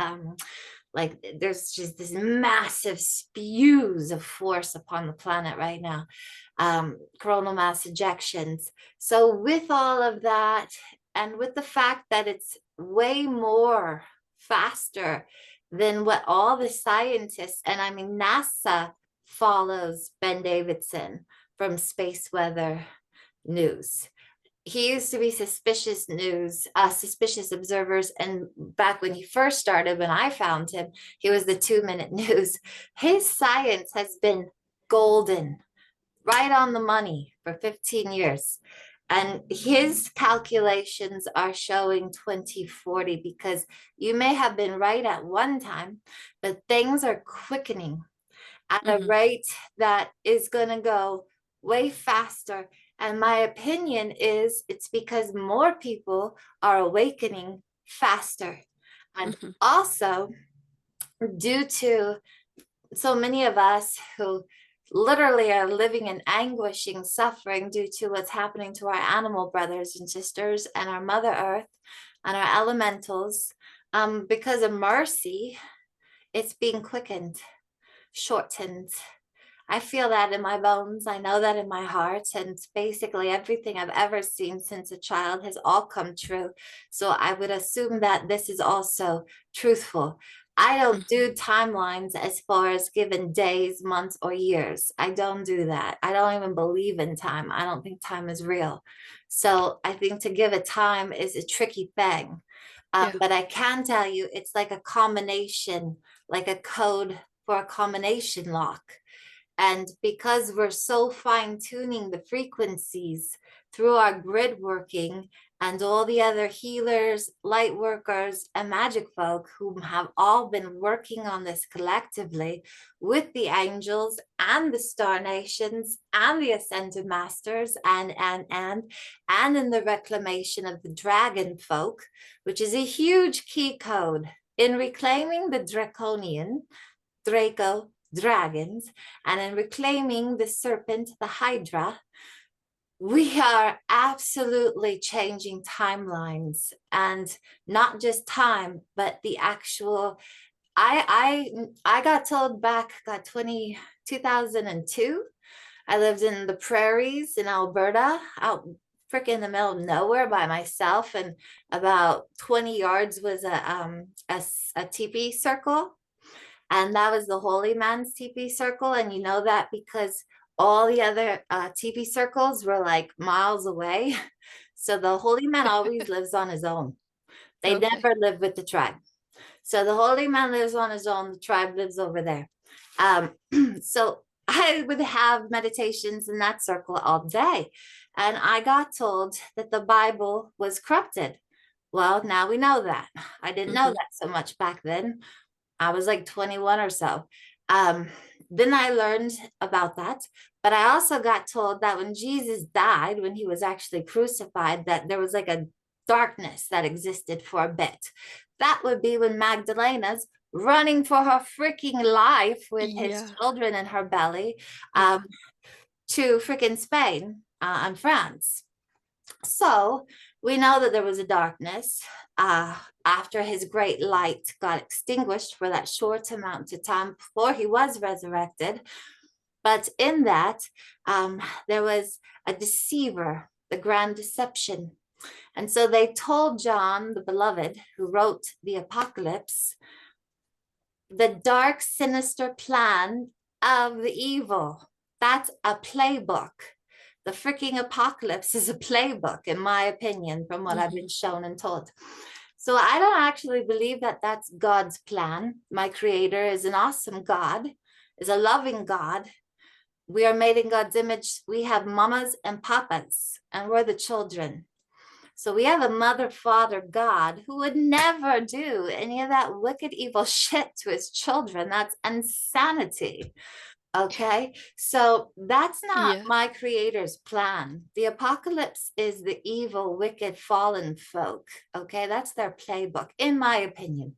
like there's just this massive spews of force upon the planet right now, coronal mass ejections. So, with all of that, and with the fact that it's way more faster than what all the scientists, and I mean, NASA follows Ben Davidson from Space Weather News. He used to be Suspicious Observers. And back when he first started, when I found him, he was the 2 Minute News. His science has been golden, right on the money for 15 years. And his calculations are showing 2040 because you may have been right at one time, but things are quickening at a
Mm-hmm.
rate that is going to go way faster. And my opinion is it's because more people are awakening faster. And
Mm-hmm.
also, due to so many of us who literally are living in anguishing suffering due to what's happening to our animal brothers and sisters and our Mother Earth, and our elementals, because of mercy, it's being quickened, shortened. I feel that in my bones. I know that in my heart. And basically, everything I've ever seen since a child has all come true. So I would assume that this is also truthful. I don't do timelines as far as given days, months, or years. I don't do that. I don't even believe in time. I don't think time is real. So I think to give a time is a tricky thing.
Yeah.
But I can tell you it's like a combination, like a code for a combination lock. And because we're so fine tuning the frequencies through our grid working and all the other healers, light workers, and magic folk who have all been working on this collectively with the angels and the star nations and the ascended masters and in the reclamation of the dragon folk, which is a huge key code in reclaiming the draconian, Draco, dragons, and in reclaiming the serpent, the Hydra, we are absolutely changing timelines, and not just time, but the actual. I got told back, got 2002. I lived in the prairies in Alberta, out freaking in the middle of nowhere by myself, and about 20 yards was a teepee circle, and that was the holy man's teepee circle. And you know that because all the other teepee circles were like miles away. So the holy man always lives on his own. They
Okay.
never live with the tribe. So the holy man lives on his own. The tribe lives over there. So I would have meditations in that circle all day. And I got told that the Bible was corrupted. Well, now we know that. I didn't know
Mm-hmm.
that so much back then. I was like 21 or so. Um, then I learned about that. But I also got told that when Jesus died, when he was actually crucified, that there was like a darkness that existed for a bit. That would be when Magdalena's running for her freaking life with his
Yeah.
children in her belly,
Yeah.
to freaking Spain and France. So we know that there was a darkness after his great light got extinguished for that short amount of time before he was resurrected. But in that, there was a deceiver, the grand deception. And so they told John, the beloved, who wrote the apocalypse, the dark, sinister plan of the evil. That's a playbook. The freaking apocalypse is a playbook, in my opinion, from what I've
Mm-hmm.
been shown and told. So I don't actually believe that that's God's plan. My creator is an awesome God, is a loving God. We are made in God's image. We have mamas and papas, and we're the children. So we have a mother, father, God who would never do any of that wicked, evil shit to his children. That's insanity. Okay. So that's not
Yeah.
my creator's plan. The apocalypse is the evil, wicked, fallen folk. Okay. That's their playbook, in my opinion.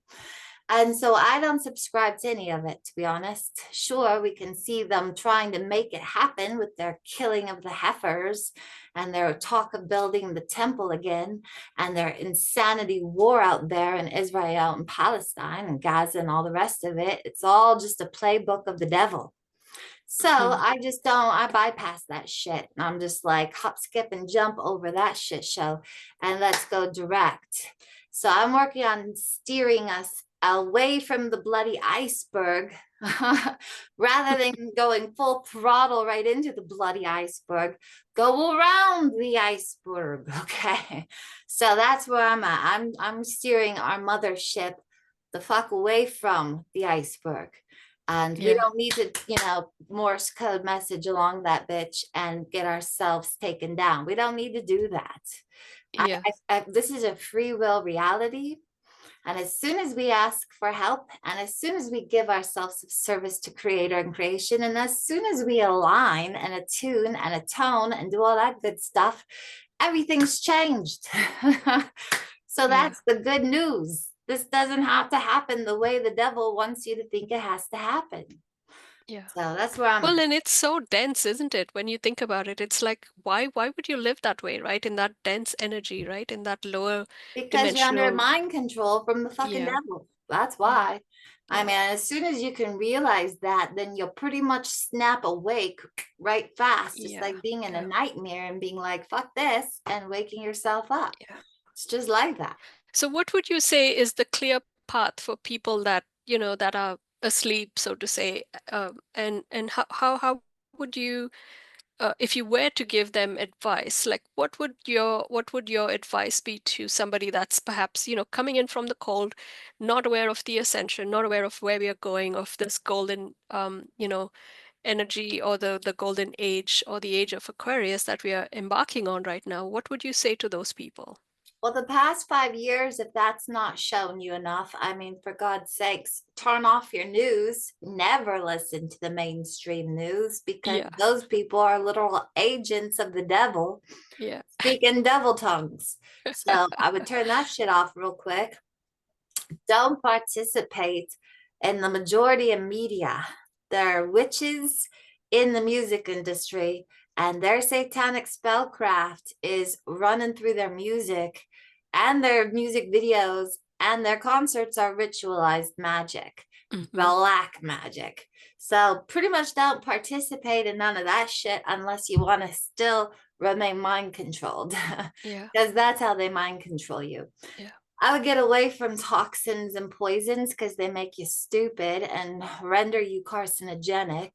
And so I don't subscribe to any of it, to be honest. Sure, we can see them trying to make it happen with their killing of the heifers and their talk of building the temple again and their insanity war out there in Israel and Palestine and Gaza and all the rest of it. It's all just a playbook of the devil. So
Mm-hmm.
I just don't, I bypass that shit. I'm just like hop, skip, and jump over that shit show and let's go direct. So I'm working on steering us away from the bloody iceberg rather than going full throttle right into the bloody iceberg. Go around the iceberg. Okay. So that's where I'm at. I'm steering our mothership the fuck away from the iceberg. And we
Yeah.
don't need to, Morse code message along that bitch and get ourselves taken down. We don't need to do that.
Yeah.
This is a free will reality. And as soon as we ask for help, and as soon as we give ourselves service to creator and creation, and as soon as we align and attune and atone and do all that good stuff, everything's changed. So
Yeah.
that's the good news. This doesn't have to happen the way the devil wants you to think it has to happen.
Yeah.
So that's where I'm.
Well, and it's so dense, isn't it? When you think about it, it's like, why would you live that way, right? In that dense energy, right? In that lower
Because you're under
dimensional.
mind control from the fucking
Yeah,
devil. That's
yeah,
why. I
yeah,
mean, as soon as you can realize that, then you'll pretty much snap awake right fast. It's
yeah,
like being in a
yeah,
nightmare and being like, fuck this, and waking yourself up.
yeah.
It's just like that.
So what would you say is the clear path for people that, that are asleep, so to say? And how would you, if you were to give them advice, like what would your advice be to somebody that's perhaps, coming in from the cold, not aware of the ascension, not aware of where we are going, of this golden, energy, or the golden age, or the age of Aquarius that we are embarking on right now? What would you say to those people?
Well, the past 5 years, if that's not shown you enough, I mean, for God's sakes, turn off your news. Never listen to the mainstream news because
Yeah,
those people are literal agents of the devil
yeah.
speaking devil tongues. So I would turn that shit off real quick. Don't participate in the majority of media. There are witches in the music industry, and their satanic spellcraft is running through their music, and their music videos and their concerts are ritualized magic,
Hmm.
black magic. So pretty much don't participate in none of that shit unless you want to still remain mind controlled,
Yeah,
because that's how they mind control you.
yeah.
I would get away from toxins and poisons because they make you stupid and render you carcinogenic.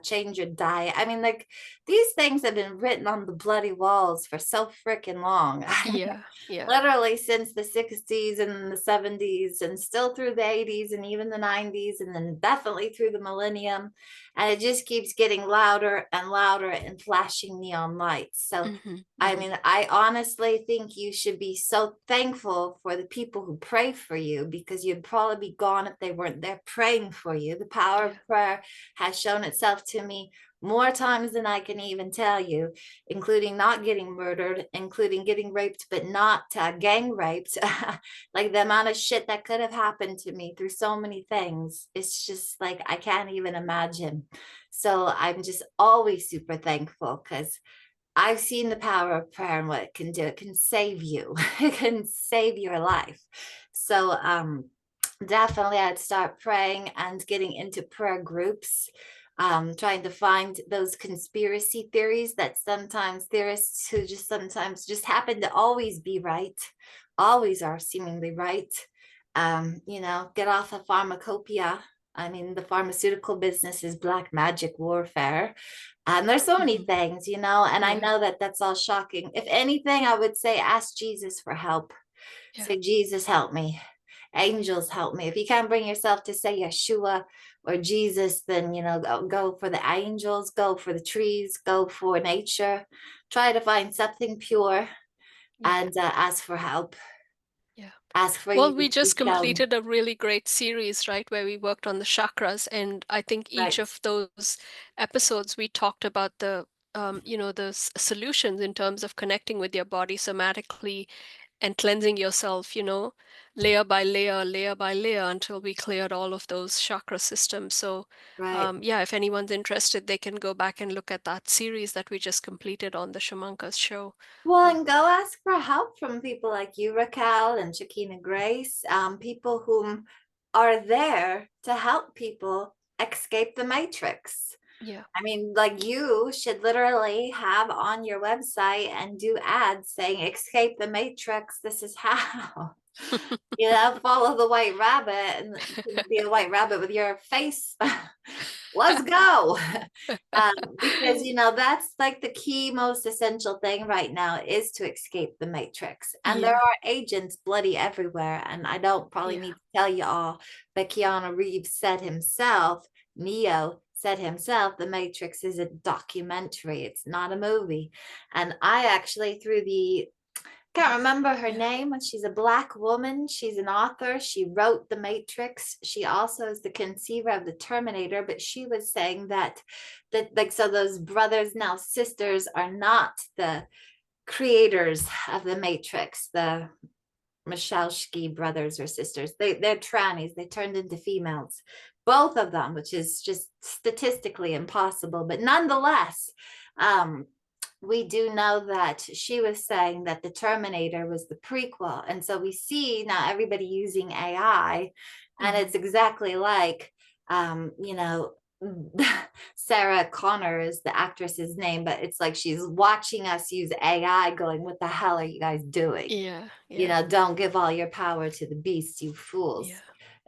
Change your diet. I mean, like, these things have been written on the bloody walls for so freaking long. I mean,
Yeah, yeah.
literally since the 60s and the 70s, and still through the 80s and even the 90s, and then definitely through the millennium. And it just keeps getting louder and louder and flashing neon lights. So
Hmm.
I
Hmm.
mean, I honestly think you should be so thankful for the people who pray for you, because you'd probably be gone if they weren't there praying for you. The power
Yeah.
of prayer has shown itself to me more times than I can even tell you, including not getting murdered, including getting raped, but not gang raped. Like the amount of shit that could have happened to me through so many things. It's just like I can't even imagine. So I'm just always super thankful because I've seen the power of prayer and what it can do. It can save you. It can save your life. So definitely I'd start praying and getting into prayer groups, trying to find those conspiracy theories that sometimes theorists who just sometimes just happen to always be right, always are seemingly right. Get off of pharmacopoeia. I mean, the pharmaceutical business is black magic warfare. There's so many
Hmm.
things, and I
Yeah,
know that that's all shocking. If anything, I would say ask Jesus for help.
yeah.
Say, Jesus, help me. Angels, help me. If you can't bring yourself to say Yeshua or Jesus, then, go for the angels, go for the trees, go for nature. Try to find something pure
Yeah,
and ask for help.
yeah.
Ask for you
Well,
to
we
be
just
shown.
completed a really great series, right, where we worked on the chakras, and I think each
Right,
of those episodes we talked about the solutions in terms of connecting with your body somatically and cleansing yourself, layer by layer, layer by layer, until we cleared all of those chakra systems. So,
right.
yeah, if anyone's interested, they can go back and look at that series that we just completed on the Shamankas show.
Well, and go ask for help from people like you, Raquel, and Shekinah Grace, people whom are there to help people escape the matrix.
Yeah.
I mean, like, you should literally have on your website and do ads saying, escape the matrix. This is how. Follow the white rabbit, and you can be a white rabbit with your face. Let's go. Because that's like the key, most essential thing right now is to escape the matrix. And there
Yeah,
are agents bloody everywhere. And I don't probably
yeah,
need to tell you all, but Keanu Reeves said himself, Neo said himself, the Matrix is a documentary, it's not a movie. And I actually, through the can't remember her
yeah.
name. She's a black woman. She's an author. She wrote The Matrix. She also is the conceiver of the Terminator. But she was saying that like, so those brothers, now sisters, are not the creators of the Matrix. The Michalski brothers or sisters. They're trannies. They turned into females. both of them, which is just statistically impossible. But nonetheless, um, we do know that she was saying that the Terminator was the prequel. And so we see now everybody using AI, and
Hmm.
it's exactly like, you know, Sarah Connor is the actress's name, but it's like she's watching us use AI, going, "What the hell are you guys doing?
Yeah,
You
yeah,
know, don't give all your power to the beast, you
yeah.
fools.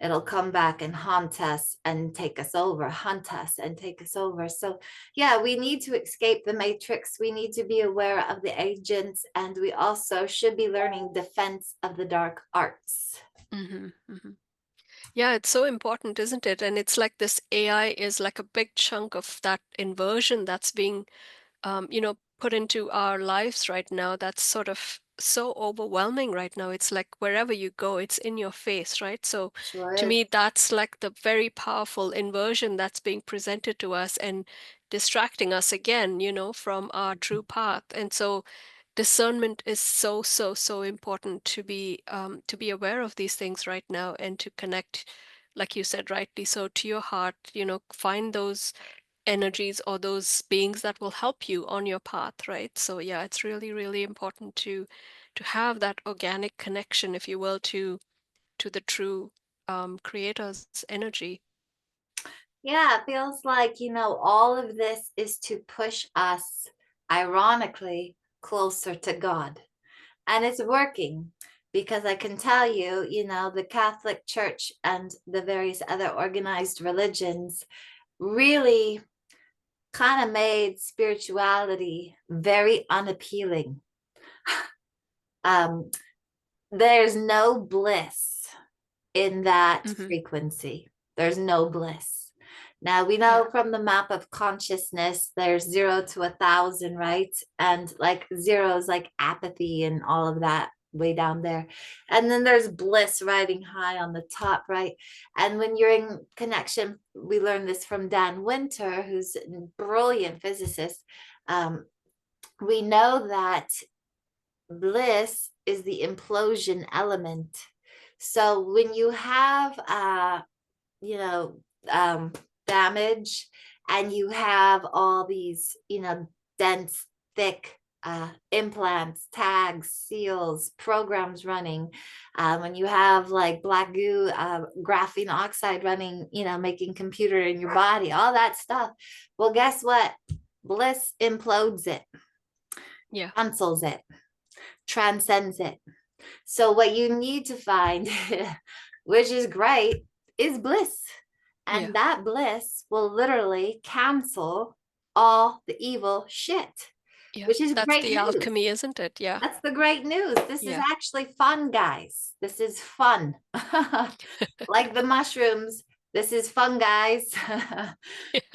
It'll come back and haunt us and take us over, hunt us and take us over." So, yeah, we need to escape the matrix. We need to be aware of the agents, and we also should be learning defense of the dark arts.
Hmm. Hmm. Yeah, it's so important, isn't it? And it's like this AI is like a big chunk of that inversion that's being put into our lives right now. That's sort of so overwhelming right now. It's like wherever you go, it's in your face, right? So
Sure
to
is.
me, that's like the very powerful inversion that's being presented to us and distracting us again, from our true path. And so discernment is so, so, so important to be aware of these things right now and to connect, like you said rightly so, to your heart, find those energies or those beings that will help you on your path, right? So yeah, it's really, really important to have that organic connection, if you will, to the true creator's energy.
Yeah, it feels like, all of this is to push us, ironically, closer to God. And it's working, because I can tell you, the Catholic Church and the various other organized religions really kind of made spirituality very unappealing. Um, there's no bliss in that
Hmm.
frequency. There's no bliss. Now we
Yeah.
know from the map of consciousness, there's 0 to 1,000, right? And like zero is like apathy and all of that way down there. And then there's bliss riding high on the top, right? And when you're in connection, we learned this from Dan Winter, who's a brilliant physicist. Um, we know that bliss is the implosion element. So when you have you know damage, and you have all these dense, thick implants, tags, seals, programs running, when you have like black goo, graphene oxide running, making computer in your body, all that stuff, well, guess what? Bliss implodes it,
Yeah.
cancels it, transcends it. So what you need to find, which is great, is bliss.
Yeah.
And that bliss will literally cancel all the evil shit,
Yeah.
which is
That's
great
the
news.
alchemy, isn't it? Yeah.
That's the great news. This is
Yeah.
actually fun, guys. This is fun. Like the mushrooms, this is fun, guys.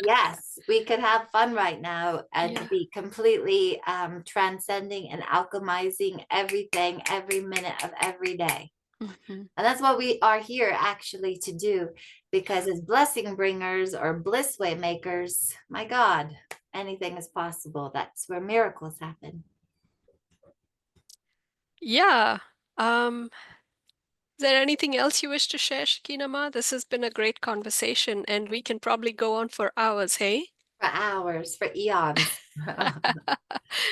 Yes, we could have fun right now and
Yeah.
be completely transcending and alchemizing everything, every minute of every day.
Hmm.
And that's what we are here actually to do, because as blessing bringers or bliss way makers, my God, anything is possible. That's where miracles happen.
Yeah. Is there anything else you wish to share, Shekinah Ma? This has been a great conversation, and we can probably go on for hours, hey?
For hours, for eons.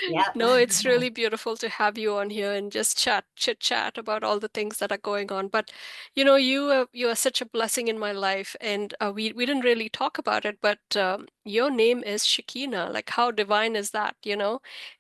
Yep.
No, it's really beautiful to have you on here and just chit chat about all the things that are going on. But you are such a blessing in my life, and we didn't really talk about it, but your name is Shekinah. Like, how divine is that?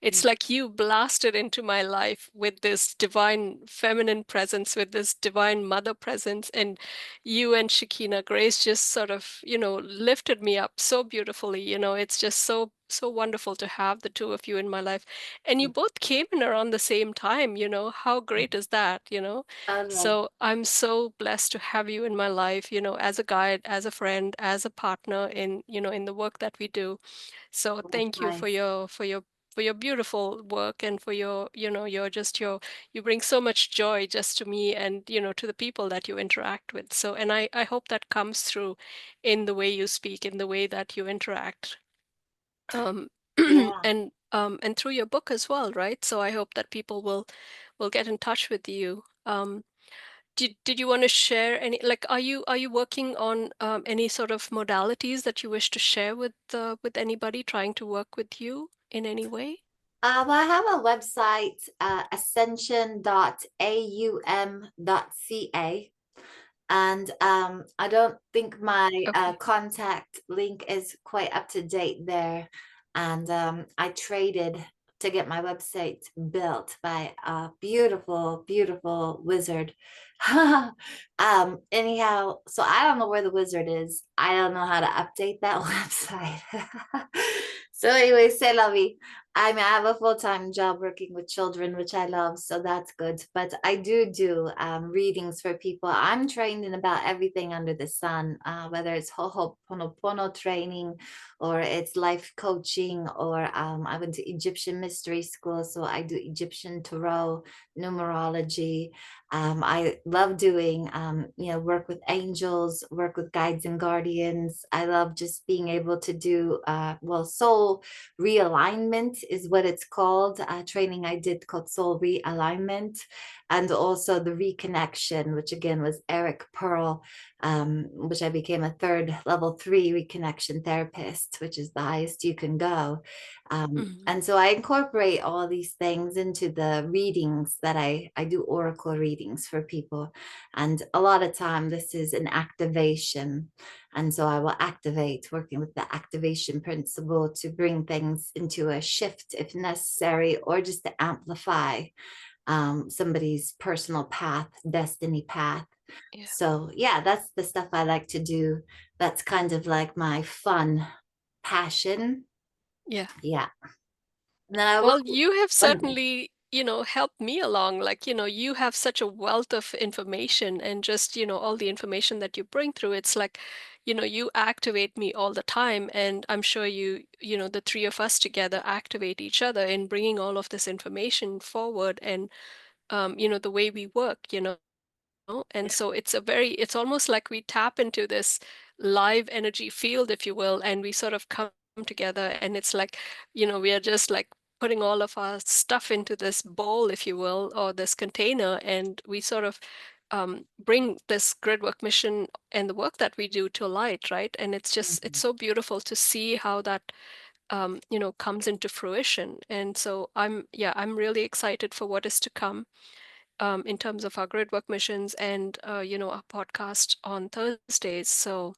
It's like you blasted into my life with this divine feminine presence, with this divine mother presence, and you and Shekinah Grace just sort of, lifted me up so beautifully. It's just so, so wonderful to have the two of you in my life. And you both came in around the same time. How great is that?
Totally.
So I'm so blessed to have you in my life, as a guide, as a friend, as a partner in the work that we do. So thank you for
Likewise.
your beautiful work, and for you bring so much joy just to me and to the people that you interact with. So, and I hope that comes through in the way you speak, in the way that you interact, um
Yeah.
and through your book as well, right? So I hope that people will get in touch with you. did you want to share any, like, are you working on any sort of modalities that you wish to share with anybody trying to work with you in any way?
Well, I have a website, ascension.aum.ca. And I don't think my
Okay.
contact link is quite up to date there. And I traded to get my website built by a beautiful, beautiful wizard. Anyhow, so I don't know where the wizard is. I don't know how to update that website. So anyway, c'est la vie. I mean, I have a full-time job working with children, which I love, so that's good. But I do readings for people. I'm trained in about everything under the sun, whether it's Ho'oponopono training or it's life coaching, or I went to Egyptian mystery school, so I do Egyptian tarot, numerology. I love doing, work with angels, work with guides and guardians. I love just being able to do, soul realignment is what it's called. Training I did called soul realignment, and also the reconnection, which again was Eric Pearl, which I became a third level 3 reconnection therapist, which is the highest you can go.
Mhm.
And so I incorporate all these things into the readings that I do oracle readings for people. And a lot of time this is an activation. And so I will activate, working with the activation principle to bring things into a shift if necessary, or just to amplify somebody's personal path, destiny path.
Yeah.
So yeah, that's the stuff I like to do. That's kind of like my fun passion.
Yeah.
Yeah. And then I
Well,
will
you have
one.
certainly, helped me along. Like, you have such a wealth of information, and just, all the information that you bring through. It's like, you activate me all the time. And I'm sure the three of us together activate each other in bringing all of this information forward, and, the way we work. And so it's almost like we tap into this live energy field, if you will, and we sort of come together, and it's like, we are just like putting all of our stuff into this bowl, if you will, or this container, and we sort of bring this grid work mission and the work that we do to light, right? And it's
Mhm.
so beautiful to see how that comes into fruition. And so I'm really excited for what is to come, in terms of our grid work missions, and our podcast on Thursdays. So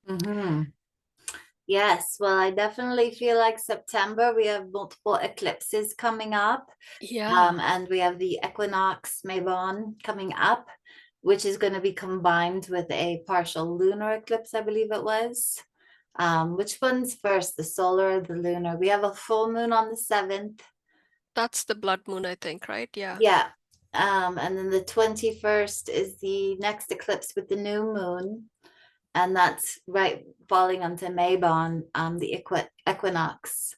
Mhm. Yes, well, I definitely feel like September, we have multiple eclipses coming up.
yeah,
And we have the equinox Mabon coming up, which is going to be combined with a partial lunar eclipse, I believe it was. Which one's first, the solar or the lunar? We have a full moon on the 7th.
that's the blood moon, I think, right? Yeah.
Yeah. And then the 21st is the next eclipse with the new moon. And that's right falling onto Mabon, the equinox.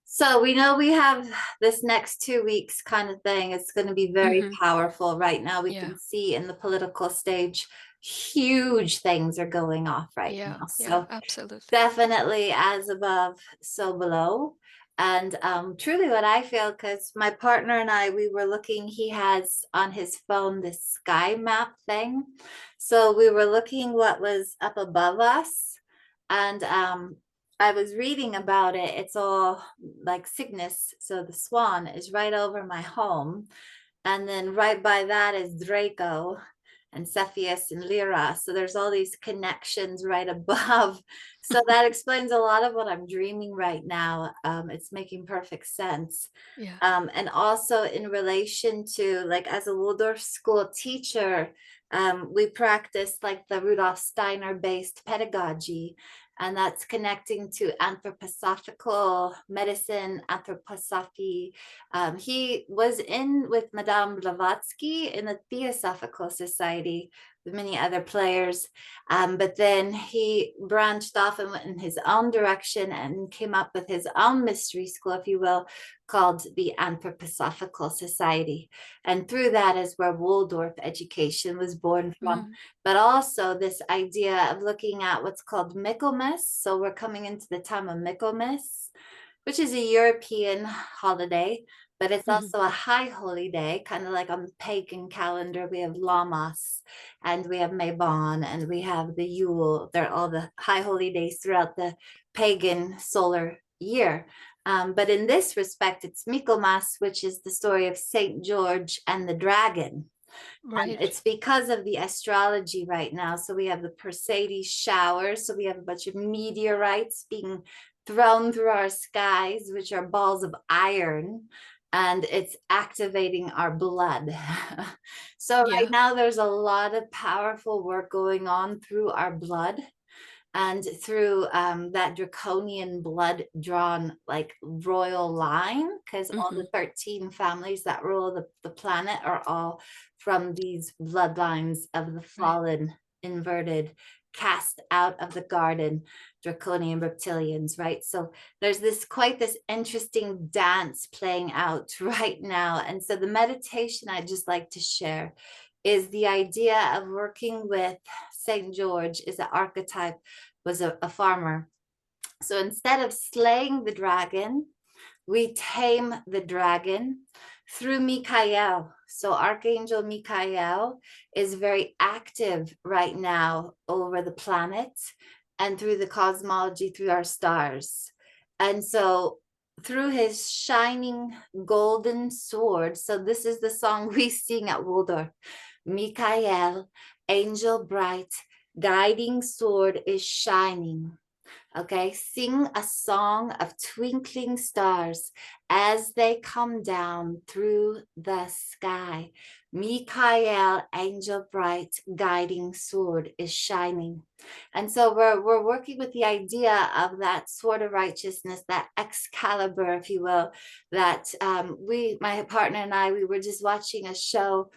So we know we have this next 2 weeks kind of thing. It's going to be very
Hmm.
powerful. Right now, we
Yeah.
can see in the political stage, huge things are going off right
Yeah.
now.
Yeah.
So
Absolutely.
definitely as above, so below. And truly what I feel, because my partner and I, we were looking, he has on his phone this sky map thing. So we were looking what was up above us. And I was reading about it. It's all like Cygnus. So the swan is right over my home. And then right by that is Draco and Cepheus and Lyra. So there's all these connections right above. So that explains a lot of what I'm dreaming right now. It's making perfect sense.
Yeah.
And also in relation to, like, as a Waldorf school teacher, we practice like the Rudolf Steiner based pedagogy, and that's connecting to anthroposophical medicine, anthroposophy. He was in with Madame Blavatsky in the Theosophical Society with many other players, but then he branched off and went in his own direction and came up with his own mystery school, if you will, called the Anthroposophical Society. And through that is where Waldorf education was born from.
Mm.
But also this idea of looking at what's called Michaelmas. So we're coming into the time of Michaelmas, which is a European holiday. but it's
Mhm.
also a high holy day, kind of like on the pagan calendar. We have Lammas and we have Mabon and we have the Yule. They're all the high holy days throughout the pagan solar year. But in this respect, it's Michaelmas, which is the story of Saint George and the dragon.
Right.
It's because of the astrology right now. So we have the Perseids showers. So we have a bunch of meteorites being thrown through our skies, which are balls of iron, and it's activating our blood. So right
Yeah.
now, there's a lot of powerful work going on through our blood and through that draconian blood drawn like royal line, because all
Hmm.
the 13 families that rule the planet are all from these bloodlines of the
Right.
fallen, inverted, cast out of the garden draconian reptilians, right? So there's this interesting dance playing out right now. And so the meditation I'd just like to share is the idea of working with Saint George is an archetype, was a farmer. So instead of slaying the dragon, we tame the dragon through Michael. So Archangel Michael is very active right now over the planet and through the cosmology, through our stars. And so through his shining golden sword, so this is the song we sing at Waldorf. Michael, angel bright, guiding sword is shining. Okay, sing a song of twinkling stars as they come down through the sky. Michael, angel bright, guiding sword is shining. And so we're working with the idea of that sword of righteousness, that Excalibur, if you will, that my partner and I, we were just watching a show,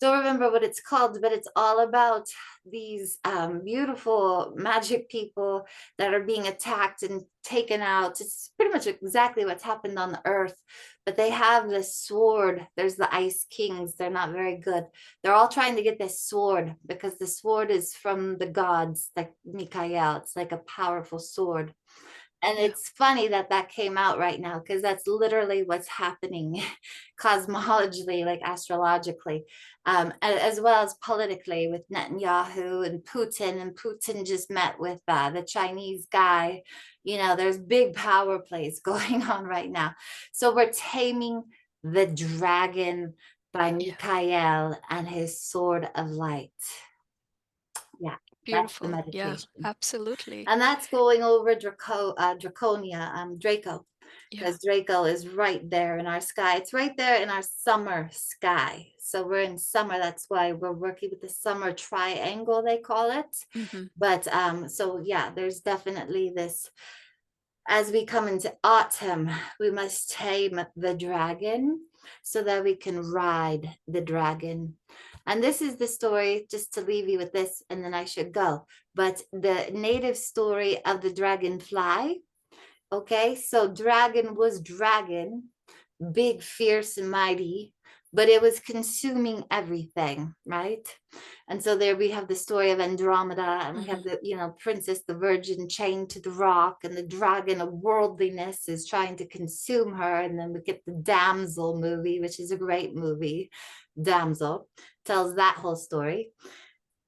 don't remember what it's called, but it's all about these beautiful magic people that are being attacked and taken out. It's pretty much exactly what's happened on the earth, but they have this sword. There's the ice kings. They're not very good. They're all trying to get this sword because the sword is from the gods, like Mikael. It's like a powerful sword. And
Yeah.
it's funny that that came out right now because that's literally what's happening cosmologically, like astrologically, as well as politically with Netanyahu and Putin. And Putin just met with the Chinese guy. You know, there's big power plays going on right now. So we're taming the dragon by
Yeah.
Michael and his sword of light. Yeah, that's the
Beautiful. Yeah,
meditation.
absolutely.
And that's going over Draconia, Draco,
Yeah.
because Draco is right there in our sky. It's right there in our summer sky. So we're in summer. That's why we're working with the summer triangle, they call it.
Hmm.
But so yeah, there's definitely this. As we come into autumn, we must tame the dragon so that we can ride the dragon. And this is the story, just to leave you with this, and then I should go. But the native story of the dragonfly. Okay, so dragon was dragon, big, fierce, and mighty, but it was consuming everything, right? And so there we have the story of Andromeda, and we have
Hmm.
the, princess, the virgin chained to the rock, and the dragon of worldliness is trying to consume her. And then we get the Damsel movie, which is a great movie. Damsel tells that whole story.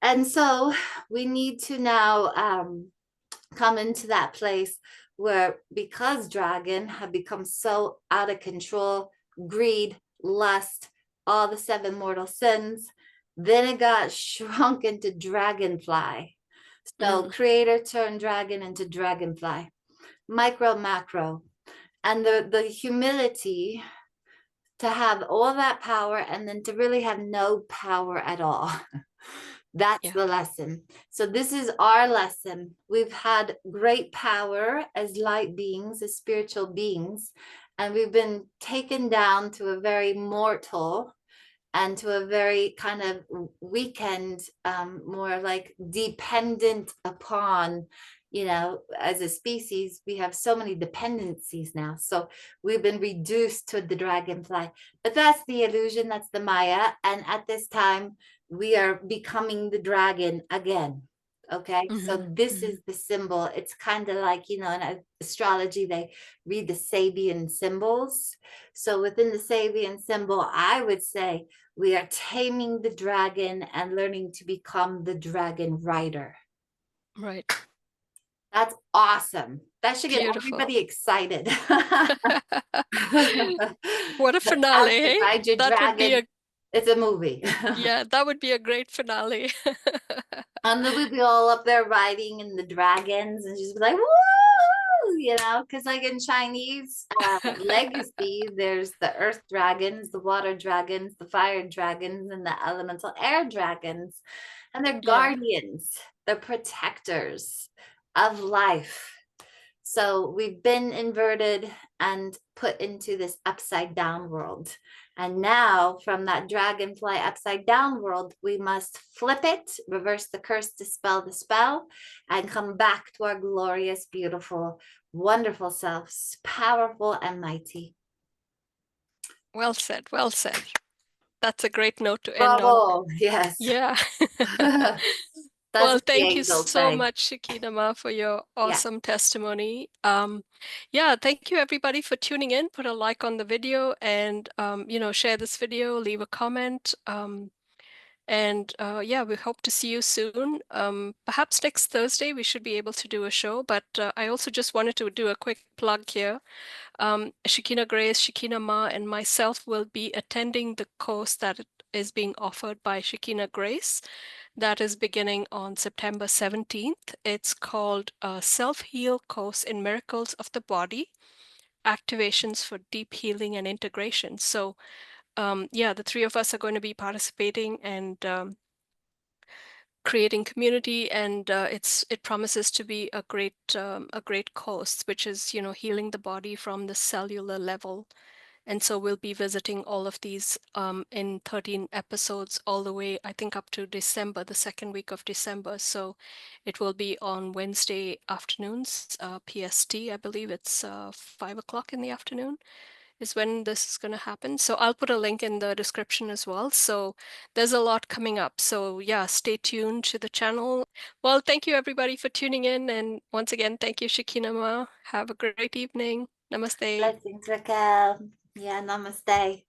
And so we need to now come into that place where, because dragon had become so out of control, greed, lust, all the seven mortal sins, then it got shrunk into dragonfly. So
Hmm.
creator turned dragon into dragonfly, micro, macro. And the humility to have all that power and then to really have no power at all. That's
Yeah.
the lesson. So this is our lesson. We've had great power as light beings, as spiritual beings, and we've been taken down to a very mortal and to a very kind of weekend, more like dependent upon, as a species, we have so many dependencies now. So we've been reduced to the dragonfly, but that's the illusion, that's the Maya. And at this time, we are becoming the dragon again. Okay, so this is the symbol. It's kind of like, you know, in astrology, they read the Sabian symbols. So within the Sabian symbol, I would say we are taming the dragon and learning to become the dragon rider.
Right.
That's awesome. That should get
Beautiful.
everybody excited.
What a
How to
finale.
ride your
That would be
dragon.
a,
It's a movie.
yeah, that would be a great finale.
And then we'd be all up there riding in the dragons and just be like, woo, you know, because like in Chinese legacy, there's the earth dragons, the water dragons, the fire dragons, and the elemental air dragons. And they're
Yeah.
guardians, they're protectors of life. So we've been inverted and put into this upside down world. And now, from that dragonfly upside down world, we must flip it, reverse the curse, dispel the spell, and come back to our glorious, beautiful, wonderful selves, powerful and mighty.
Well said. Well said. That's a great note to end on.
Bravo. Yes.
Yeah.
That's
Well,
what the
thank you
angels
so
say.
much, Shekinah Ma, for your
Yeah.
awesome testimony. Yeah, thank you everybody for tuning in. Put a like on the video and share this video, leave a comment. Yeah, we hope to see you soon. Perhaps next Thursday we should be able to do a show, but I also just wanted to do a quick plug here. Shekinah Grace, Shekinah Ma, and myself will be attending the course that is being offered by Shekinah Grace. That is beginning on September 17th. It's called Self-Heal Course in Miracles of the Body, Activations for Deep Healing and Integration. So yeah, the three of us are going to be participating and creating community, and it promises to be a great course, which is healing the body from the cellular level. And so we'll be visiting all of these in 13 episodes all the way, I think, up to December, the second week of December. So it will be on Wednesday afternoons, PST. I believe it's 5 o'clock in the afternoon is when this is going to happen. So I'll put a link in the description as well. So there's a lot coming up. So yeah, stay tuned to the channel. Well, thank you everybody for tuning in. And once again, thank you, Shekinah Ma. Have a great evening. Namaste.
Blessings, Raquel. Yeah, namaste.